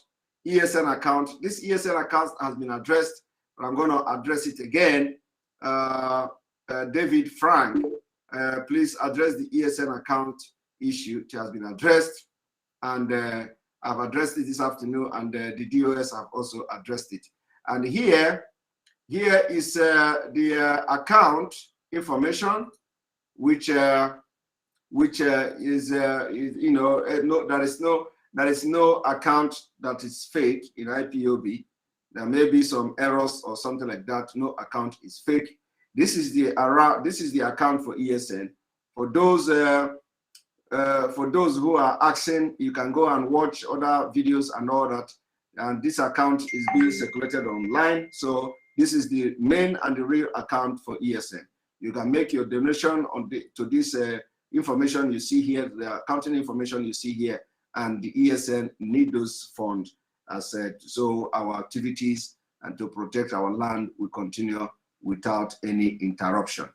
ESN account, this ESN account has been addressed, but I'm going to address it again. David Frank, please address the ESN account issue. It has been addressed, and I've addressed it this afternoon, and the DOS have also addressed it. And here is the account information, which is you know, there is no account that is fake in IPOB. There may be some errors or something like that. No account is fake. This is the account for ESN. For those who are asking, you can go and watch other videos and all that. And this account is being circulated online. So this is the main and the real account for ESN. You can make your donation to this information you see here, the accounting information you see here, and the ESN need those funds, as said, so our activities and to protect our land will continue without any interruption.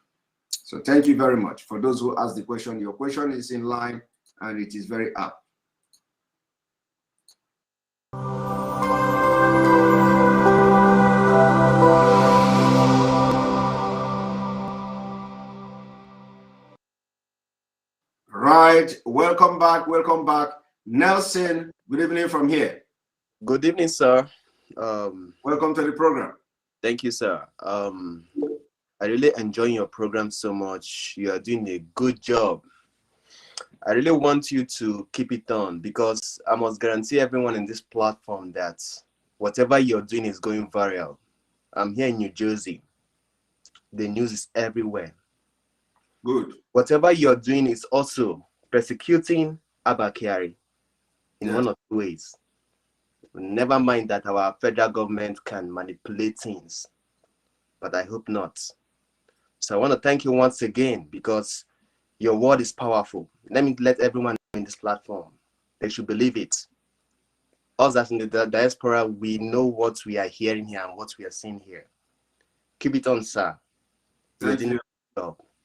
So thank you very much. For those who asked the question, your question is in line and it is very apt. Right, welcome back, Nelson, good evening from here. Good evening, sir. Welcome to the program. Thank you, sir. I really enjoy your program so much. You are doing a good job. I really want you to keep it on, because I must guarantee everyone in this platform that whatever you're doing is going viral. I'm here in New Jersey. The news is everywhere. Good. Whatever you're doing is also persecuting Abba Kyari in one of two ways. Never mind that our federal government can manipulate things, but I hope not. So I want to thank you once again, because your word is powerful. Let everyone in this platform, they should believe it. Us as in the diaspora, we know what we are hearing here and what we are seeing here. Keep it on, sir. Thank you.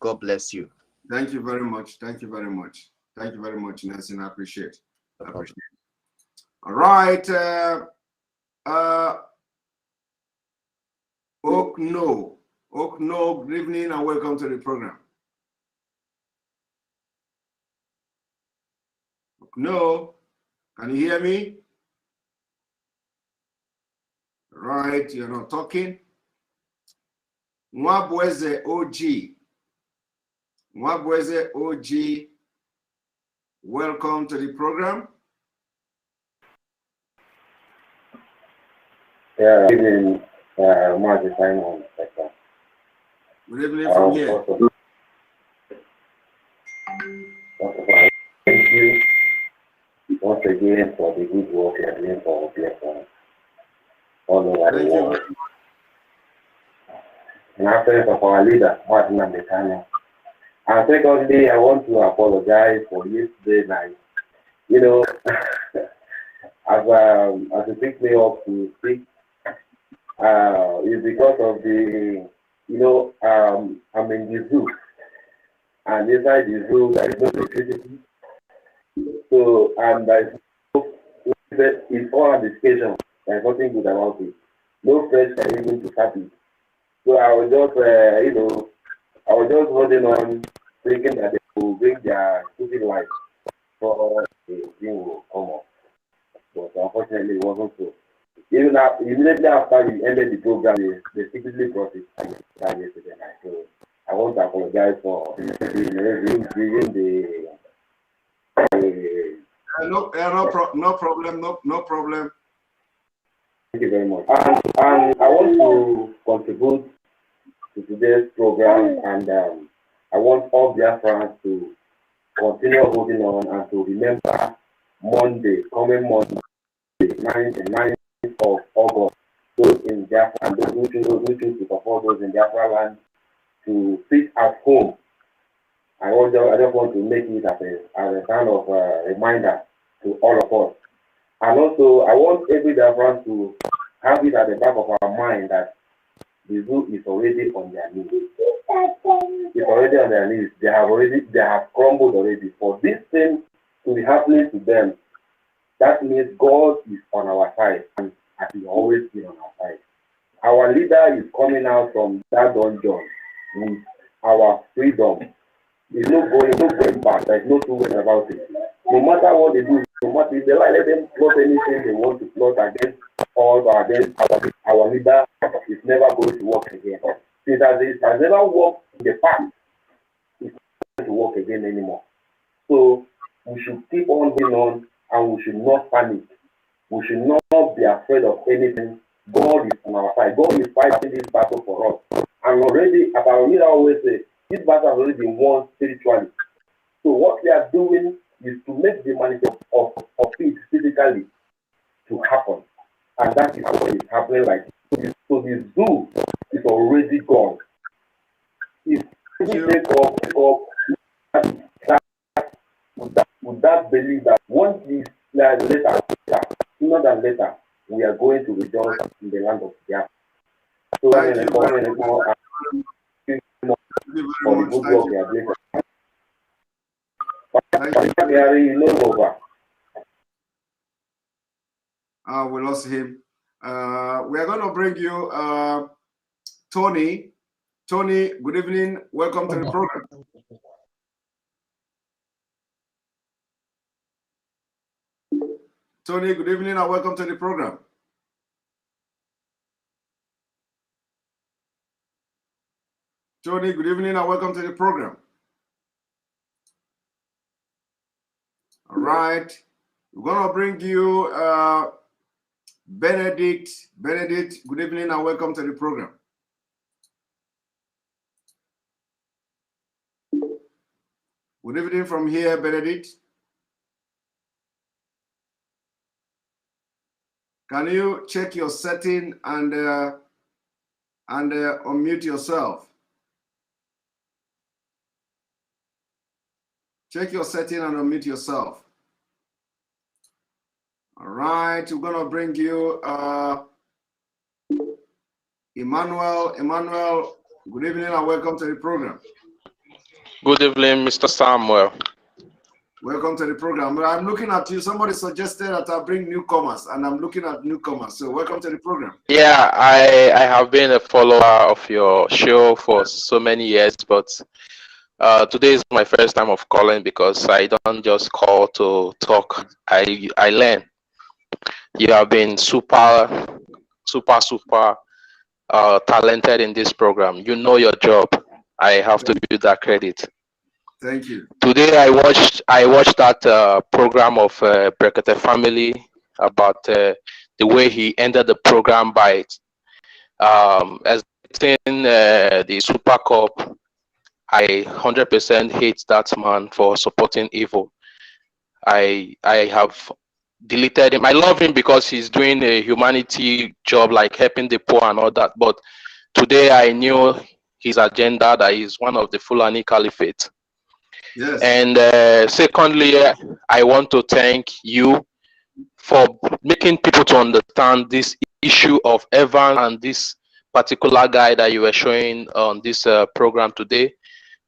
God bless you. Thank you very much. Thank you very much. Thank you very much, Nelson. I appreciate it. All right. Okno, good evening and welcome to the program. Okno, can you hear me? Right, you're not talking. Mwabweze OG. Mwabweze OG, welcome to the program. Yeah, good evening, Mazi Simon. Good evening from here. Thank you once again for the good work you are doing for Biafra all over the world. In absence of our leader, Mazi Nnamdi Kanu. And secondly, I want to apologize for yesterday night. You know, as it picked me up to speak, is because of the, you know, I'm in the zoo, and inside the zoo there is no electricity. So, and it's all anticipation. There's nothing good about it. No fresh can even to start it. So I was just, you know, I was just holding on, thinking that they will bring their stupid life for the thing will come up. But unfortunately, it wasn't so. Even immediately after we ended the program, they secretly brought it yesterday night. So I want to apologize for bringing the no problem. Thank you very much. And I want to contribute to today's program, and I want all Biafrans to continue holding on and to remember coming Monday, 9th of August, those in Biafra and those who choose to support those in Biafra land to sit at home I just want to make it as a kind of reminder to all of us. And also, I want every Biafran to have it at the back of our mind that the zoo is already on their knees. It's already on their knees. They have crumbled already. For this thing to be happening to them, that means God is on our side, and as He always been on our side. Our leader is coming out from that dungeon with our freedom. It's not going back. There's no two ways about it. No matter what they do, no matter if they like, let them plot anything they want to plot against us or against our leader, it's never going to work again. Since it has never worked in the past, it's not going to work again anymore. So we should keep on going on, and we should not panic. We should not be afraid of anything. God is on our side. God is fighting this battle for us. And already, as our leader always says, this battle has already been won spiritually. So what we are doing is to make the manifestation of it physically to happen. And that is what is happening like this. So the zoo is already gone. If we take up with that belief that once this later, sooner than later, we are going to rejoice in the land of Biafra. So Thank you very much. for the good work we are doing. Over. We lost him. We are going to bring you Tony. Tony, good evening. Welcome to the program. Tony, good evening and welcome to the program. Tony, good evening and welcome to the program. All right. We're going to bring you Benedict. Benedict, good evening and welcome to the program. Good evening from here, Benedict. Can you check your setting and unmute yourself? Check your setting and unmute yourself. All right, we're going to bring you Emmanuel. Emmanuel, good evening and welcome to the program. Good evening, Mr. Samuel. Welcome to the program. I'm looking at you. Somebody suggested that I bring newcomers, and I'm looking at newcomers. So welcome to the program. Yeah, I have been a follower of your show for so many years, but today is my first time of calling because I don't just call to talk. I learn. You have been super talented in this program. You know your job. I have to give you that credit. Thank you. Today I watched that program of Brekete family about the way he ended the program by as the Super Cup. I 100% hate that man for supporting evil. I have deleted him. I love him because he's doing a humanity job like helping the poor and all that. But today I knew his agenda, that he's one of the Fulani Caliphate. Yes. And secondly, I want to thank you for making people to understand this issue of Evan and this particular guy that you were showing on this program today.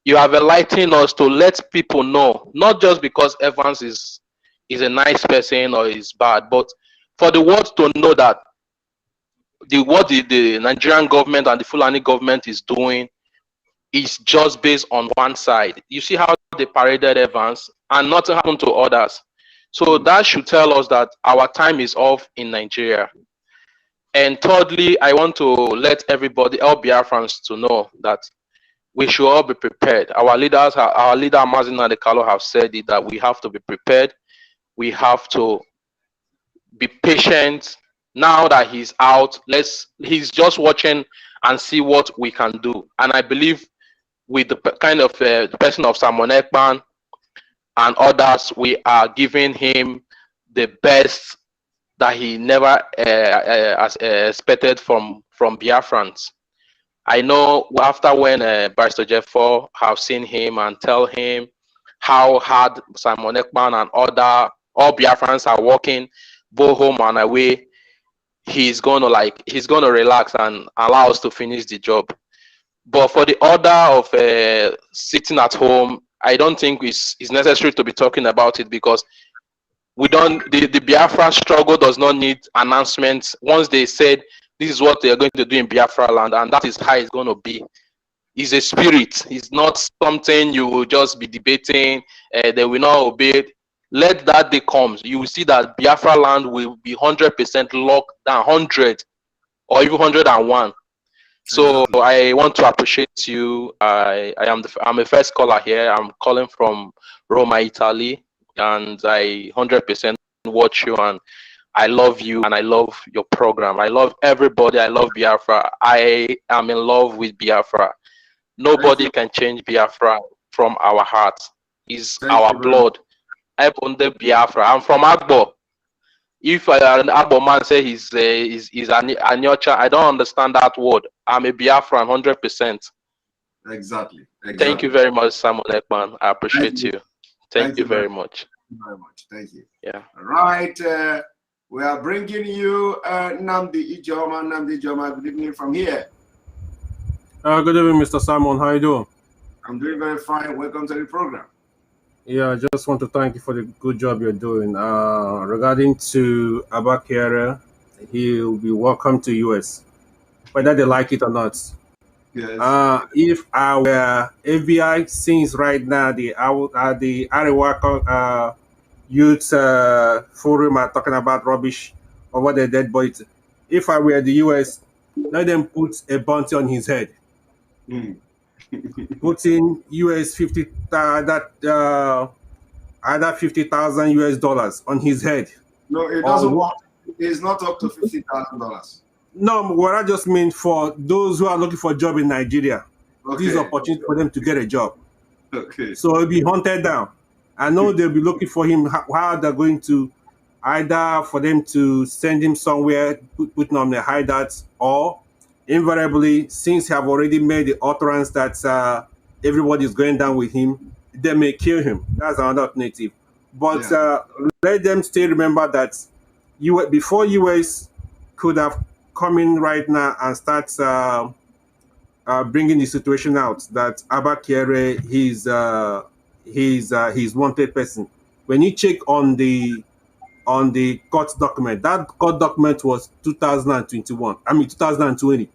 You have enlightened us to let people know, not just because Evans is a nice person or is bad, but for the world to know that what the Nigerian government and the Fulani government is doing is just based on one side. You see how they paraded Evans and nothing happened to others. So that should tell us that our time is off in Nigeria. And thirdly, I want to let everybody, all Biafrans, to know that we should all be prepared. Our leader Mazi Nnamdi Kanu have said it, that we have to be prepared. We have to be patient. Now that he's out, he's just watching and see what we can do. And I believe with the kind of the person of Simon Ekman and others, we are giving him the best that he never expected from Biafrans. I know after when Barrister Jeffo have seen him and tell him how hard Simon Ekman and all Biafrans are working both home and away, he's gonna relax and allow us to finish the job. But for the order of sitting at home, I don't think it's necessary to be talking about it, because the Biafra struggle does not need announcements. Once they said this is what they are going to do in Biafra land, and that is how it's going to be. It's a spirit. It's not something you will just be debating. They will not obey it. Let that day comes. You will see that Biafra land will be 100% locked down, 100 or even 101. So I want to appreciate you. I'm a first caller here. I'm calling from Roma, Italy, and I 100% watch you, and I love you, and I love your program. I love everybody. I love Biafra. I am in love with Biafra. Nobody can change Biafra from our hearts. It's our blood. I'm on the Biafra. I'm from Agbo. If an Agbo man say he's an Anyocha, I don't understand that word. I'm a Biafran 100%. Exactly. Thank you very much, Simon Ekman. I appreciate you. Thank you very much. Very much. Thank you. Yeah. All right. We are bringing you Nnamdi Ijoma. Nnamdi Ijoma, good evening from here. Good evening, Mr. Simon. How you doing? I'm doing very fine. Welcome to the program. Yeah, I just want to thank you for the good job you're doing. Regarding to Abakere, he'll be welcome to US, whether they like it or not. Yes. If I were FBI, since right now the Arewa youth forum are talking about rubbish over the dead bodies, if I were the US, let them put a bounty on his head. Putting US either $50,000 US on his head. No, it doesn't work. It's not up to $50,000. No, what I just mean for those who are looking for a job in Nigeria, this is opportunity for them to get a job. Okay. So he'll be hunted down. I know they'll be looking for him, how they're going to, either for them to send him somewhere, put him on the hideout, or invariably, since they have already made the utterance that everybody is going down with him, they may kill him. That's another alternative. But let them still remember that before US could have come in right now and start bringing the situation out that Abakere he's wanted person. When you check on the court document, that court document was 2021. I mean 2020.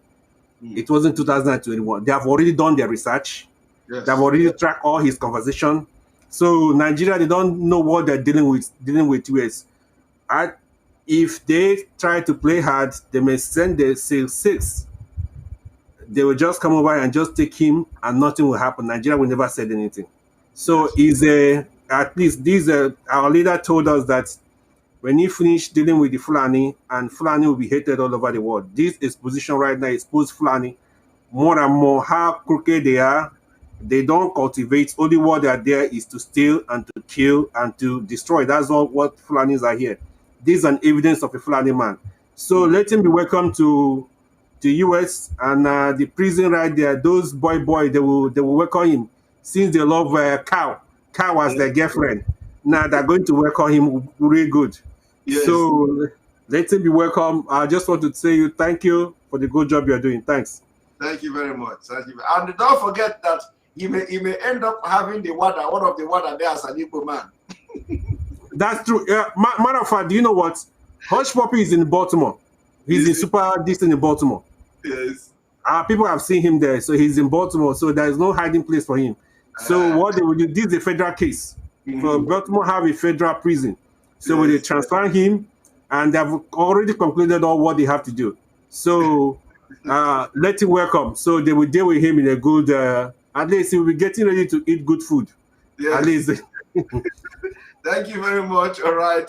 It wasn't 2021. They have already done their research. Yes. They have already tracked all his conversation. So Nigeria, they don't know what they're dealing with US. If they try to play hard, they may send the SEAL6. They will just come over and just take him, and nothing will happen. Nigeria will never said anything. So at least our leader told us that when he finished dealing with the Fulani, and Fulani will be hated all over the world. This exposition right now exposes Fulani more and more how crooked they are. They don't cultivate. Only what they are there is to steal and to kill and to destroy. That's all what Fulanis are here. This is an evidence of a Fulani man. So let him be welcome to US, and the prison right there. Those boy, they will welcome him, since they love Cow as their girlfriend. Now they're going to welcome him really good. Yes. So let him be welcome. I just want to say thank you for the good job you're doing. Thanks. Thank you very much. Thank you. And don't forget that he may end up having one of the water there as an Igbo man. That's true. Matter of fact, do you know what? Hush Puppy is in Baltimore. He's in Super Distant in Baltimore. Yes. People have seen him there, so he's in Baltimore. So there is no hiding place for him. So what they will do? This is a federal case. So Baltimore have a federal prison. So when they transfer him, and they've already concluded all what they have to do. So let him welcome. So they will deal with him in a good. At least he will be getting ready to eat good food. Yes. At least. Thank you very much. All right.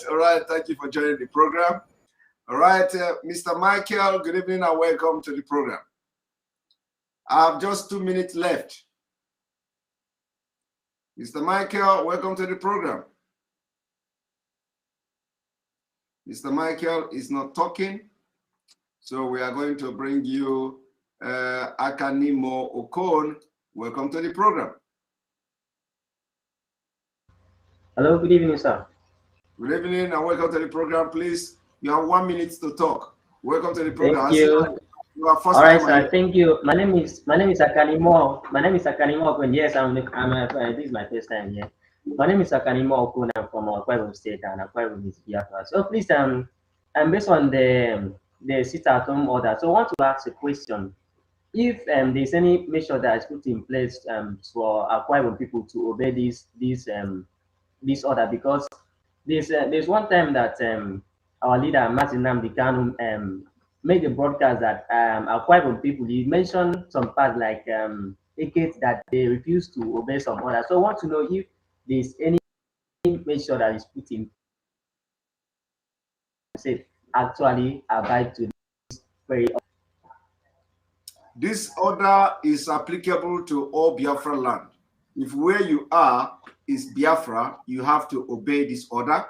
Thank you for joining the program. All right, Mr. Michael, good evening and welcome to the program. I have just 2 minutes left. Mr. Michael, welcome to the program. Mr. Michael is not talking, so we are going to bring you Akanimo Okon, welcome to the program. Hello, good evening, sir. Good evening and welcome to the program. Please, you have 1 minute to talk. Welcome to the program. Thank you. You are first All right, time sir. Thank you. My name is Akanimo. My name is Akanimo Okun. Yes, this is my first time here. My name is Akanimo Okun. I'm from Akwa Ibom State, and Akwa Ibom is Biafra. So please, I'm based on the sit-at-home order. So I want to ask a question. If there's any measure that is put in place for Akwa Ibom people to obey this order, because there's one time that our leader Mazi Nnamdi Kanu made a broadcast that Akwa Ibom people, he mentioned some parts like Ekate that they refuse to obey some orders. So I want to know if there's any measure that is put in say actually abide to this very order. This order is applicable to all Biafra land. If where you are is Biafra, you have to obey this order.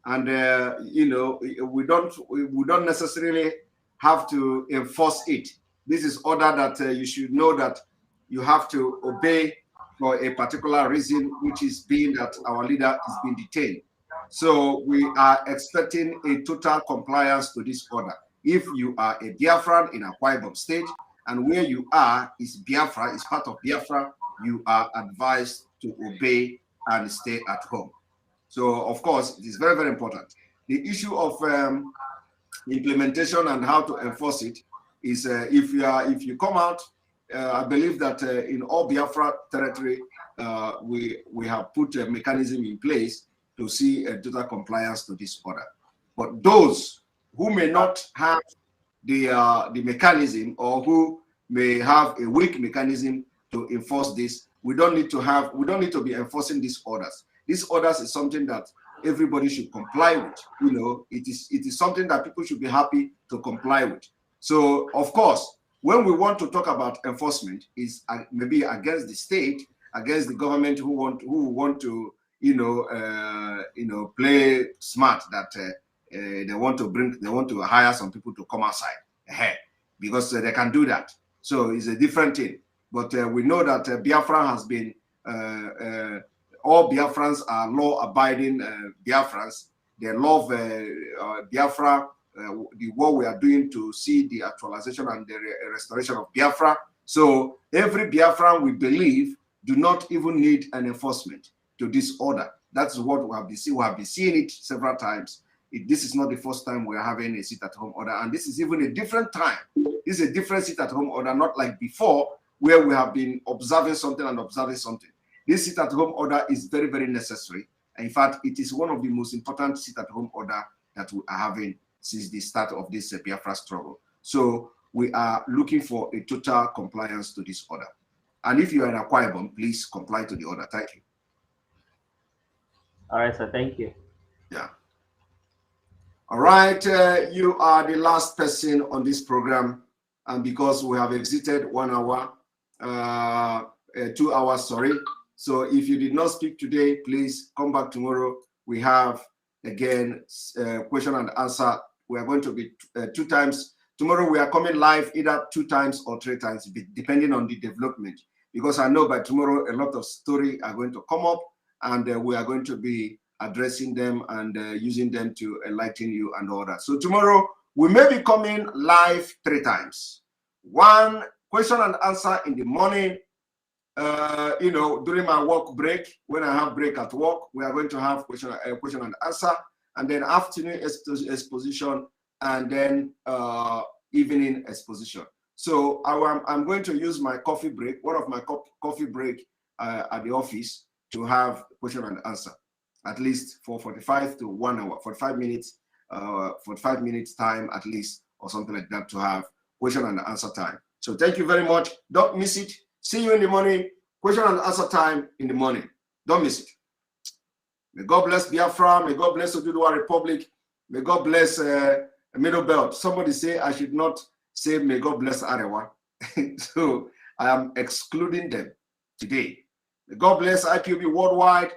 And you know, we don't necessarily have to enforce it. This is order that you should know that you have to obey for a particular reason, which is being that our leader is being detained. So we are expecting a total compliance to this order. If you are a Biafran in Akwa Ibom State, and where you are is Biafra, is part of Biafra, you are advised to obey and stay at home. So, of course, it is very, very important. The issue of implementation and how to enforce it is if you come out, I believe that in all Biafra territory, we have put a mechanism in place to see a total compliance to this order. But those who may not have the mechanism, or who may have a weak mechanism to enforce this, we don't need to be enforcing these orders. These orders is something that everybody should comply with. You know, it is something that people should be happy to comply with. So, of course, when we want to talk about enforcement, is maybe against the state, against the government who want to play smart, that they want to hire some people to come outside because they can do that. So it's a different thing. But we know that Biafra has been all Biafrans are law-abiding Biafrans. They love Biafra, the work we are doing to see the actualization and the restoration of Biafra. So every Biafran, we believe, do not even need an enforcement to this order. That's what we have been seeing. We have been seeing it several times. This is not the first time we are having a sit-at-home order, and this is even a different time. This is a different sit-at-home order, not like before, where we have been observing something and observing something. This sit-at-home order is very, very necessary. In fact, it is one of the most important sit-at-home order that we are having since the start of this Biafra struggle. So we are looking for a total compliance to this order. And if you are in Akwa Ibom, please comply to the order. Thank you. All right, sir. Thank you. Yeah. All right, you are the last person on this program, and because we have exited 1 hour, 2 hours, sorry. So if you did not speak today, please come back tomorrow. We have, again, question and answer. We are going to be 2 times. Tomorrow we are coming live either 2 times or 3 times, depending on the development. Because I know by tomorrow a lot of stories are going to come up, and we are going to be addressing them and using them to enlighten you and all that. So tomorrow we may be coming live 3 times. 1 question and answer in the morning. During my work break, when I have break at work, we are going to have question and answer, and then afternoon exposition, and then evening exposition. So I'm going to use my coffee break, one of my coffee break at the office, to have question and answer, at least for 45 to 1 hour, 45 minutes, 45 minutes time at least, or something like that, to have question and answer time. So thank you very much. Don't miss it. See you in the morning. Question and answer time in the morning. Don't miss it. May God bless Biafra. May God bless Oduduwa Republic. May God bless Middle Belt. Somebody say I should not say may God bless Arewa. So I am excluding them today. May God bless IPOB worldwide.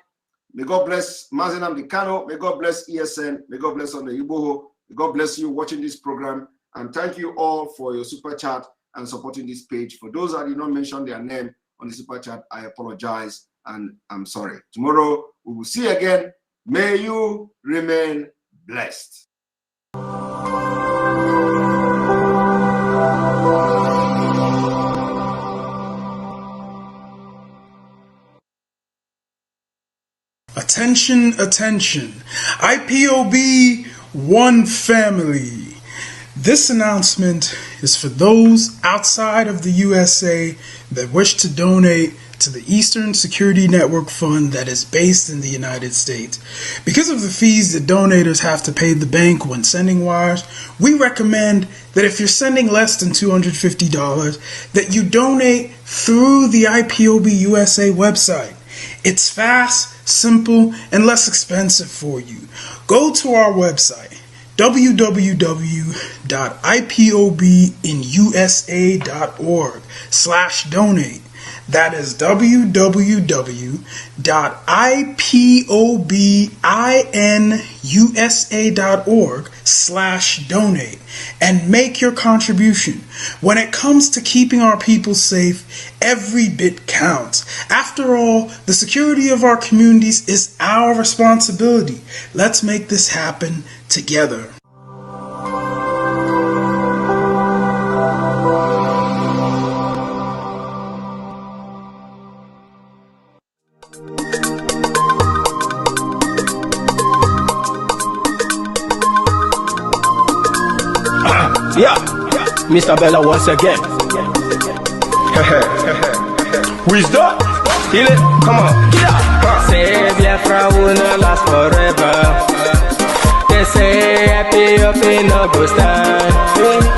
May God bless Mazi Nnamdi Kanu. May God bless ESN. May God bless on the Iboho. May God bless you watching this program. And thank you all for your super chat and supporting this page. For those that did not mention their name on the super chat, I apologize and I'm sorry. Tomorrow we will see again. May you remain blessed. Attention, attention. IPOB, one family. This announcement is for those outside of the USA that wish to donate to the Eastern Security Network Fund that is based in the United States. Because of the fees that donators have to pay the bank when sending wires, we recommend that if you're sending less than $250, that you donate through the IPOB USA website. It's fast, simple, and less expensive for you. Go to our website, www.ipobinusa.org/donate. That is www.ipobinusa.org/donate and make your contribution. When it comes to keeping our people safe, every bit counts. After all, the security of our communities is our responsibility. Let's make this happen together. Yeah, Mr. Bella once again. Wisdom, heal it, come on. Yeah. Say Biafra will not last forever. They say IPOB no go stand.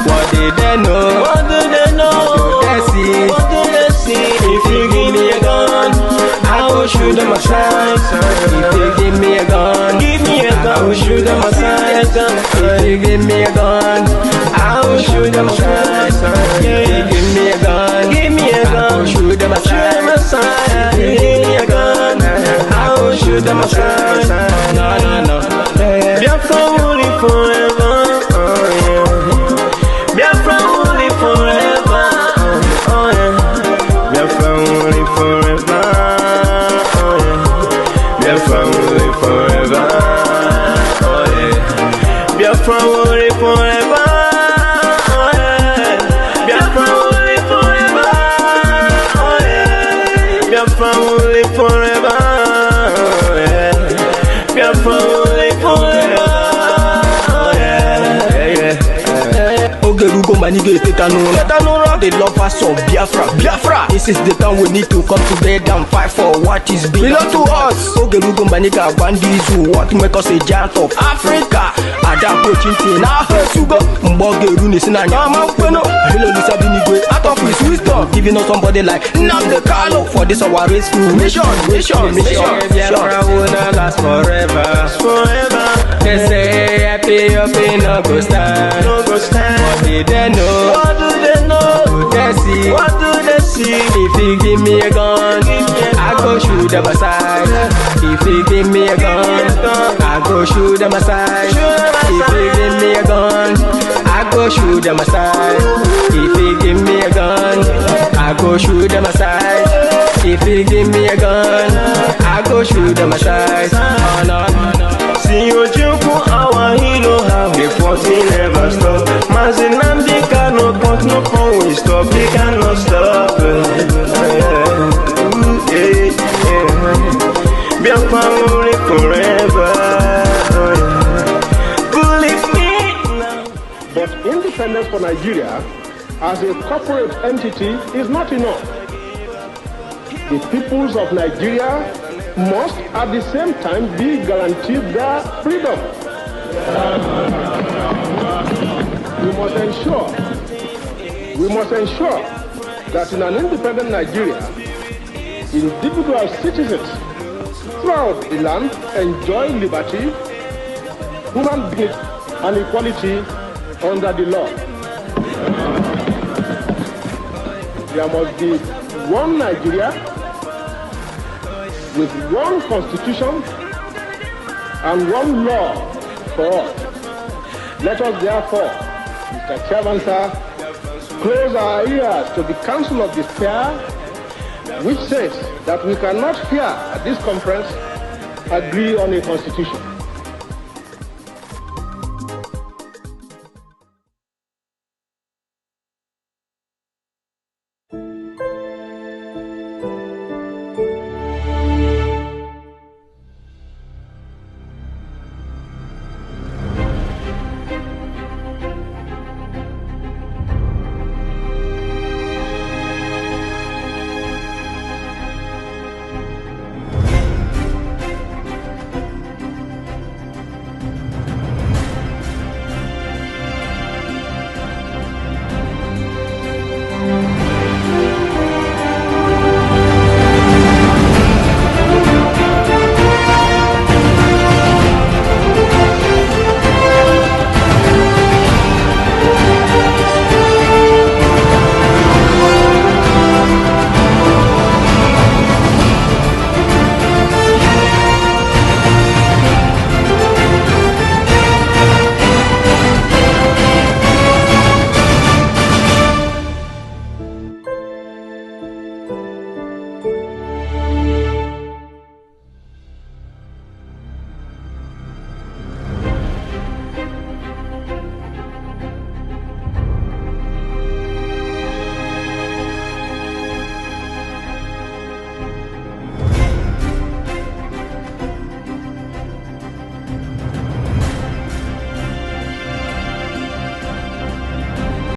What did they know? What do they know? What do they see? What do they see? If you give me a gun, I will shoot them aside. If you give me a gun, I will shoot them aside. If you give me a gun, I will shoot them aside. If you give me a gun, I will shoot them aside. If you give me a gun, I will shoot them aside. No. Biafra will live forever. Biafra will live forever. Biafra will live forever. Biafra will live forever. Biafra will live forever. Biafra will live forever. Biafra will live forever. Biafra will live forever. Ogerugo manige tetanura. The lovers of Biafra. This is the time we need to come together and fight for what is belong to us. Ogerugo maniga bandizu. What make us a giant of Africa? Adapo chinti na hesugo. Mbogeru ni sina nyama kweno. Hello Lisa Binigwe. Out of his wisdom, giving us somebody like Nnamdi Kanu for this our race mission. Biafra will not last forever. They say IPOB no go stand. What did they know? What do they know? What do they see? What do they see? If you give me a gun, I go shoot them aside. If you give me a gun, I go shoot them aside. If you give me a gun, I go shoot them aside. If you give me a gun, I go shoot them aside. If you give me a gun, I go shoot them aside. Oh no. See you jump our hero, how the fighting never stop. Mazi Nnamdi Kanu, but no phone we stop. He cannot stop. Biafra will live forever. Believe me now. But independence for Nigeria as a corporate entity is not enough. The peoples of Nigeria must at the same time be guaranteed their freedom. We must ensure that in an independent Nigeria, individual citizens throughout the land enjoy liberty, human dignity, and equality under the law. There must be one Nigeria with one constitution and one law for all. Let us therefore, Mr. Chairman, sir, close our ears to the Council of Despair, which says that we cannot here at this conference agree on a constitution.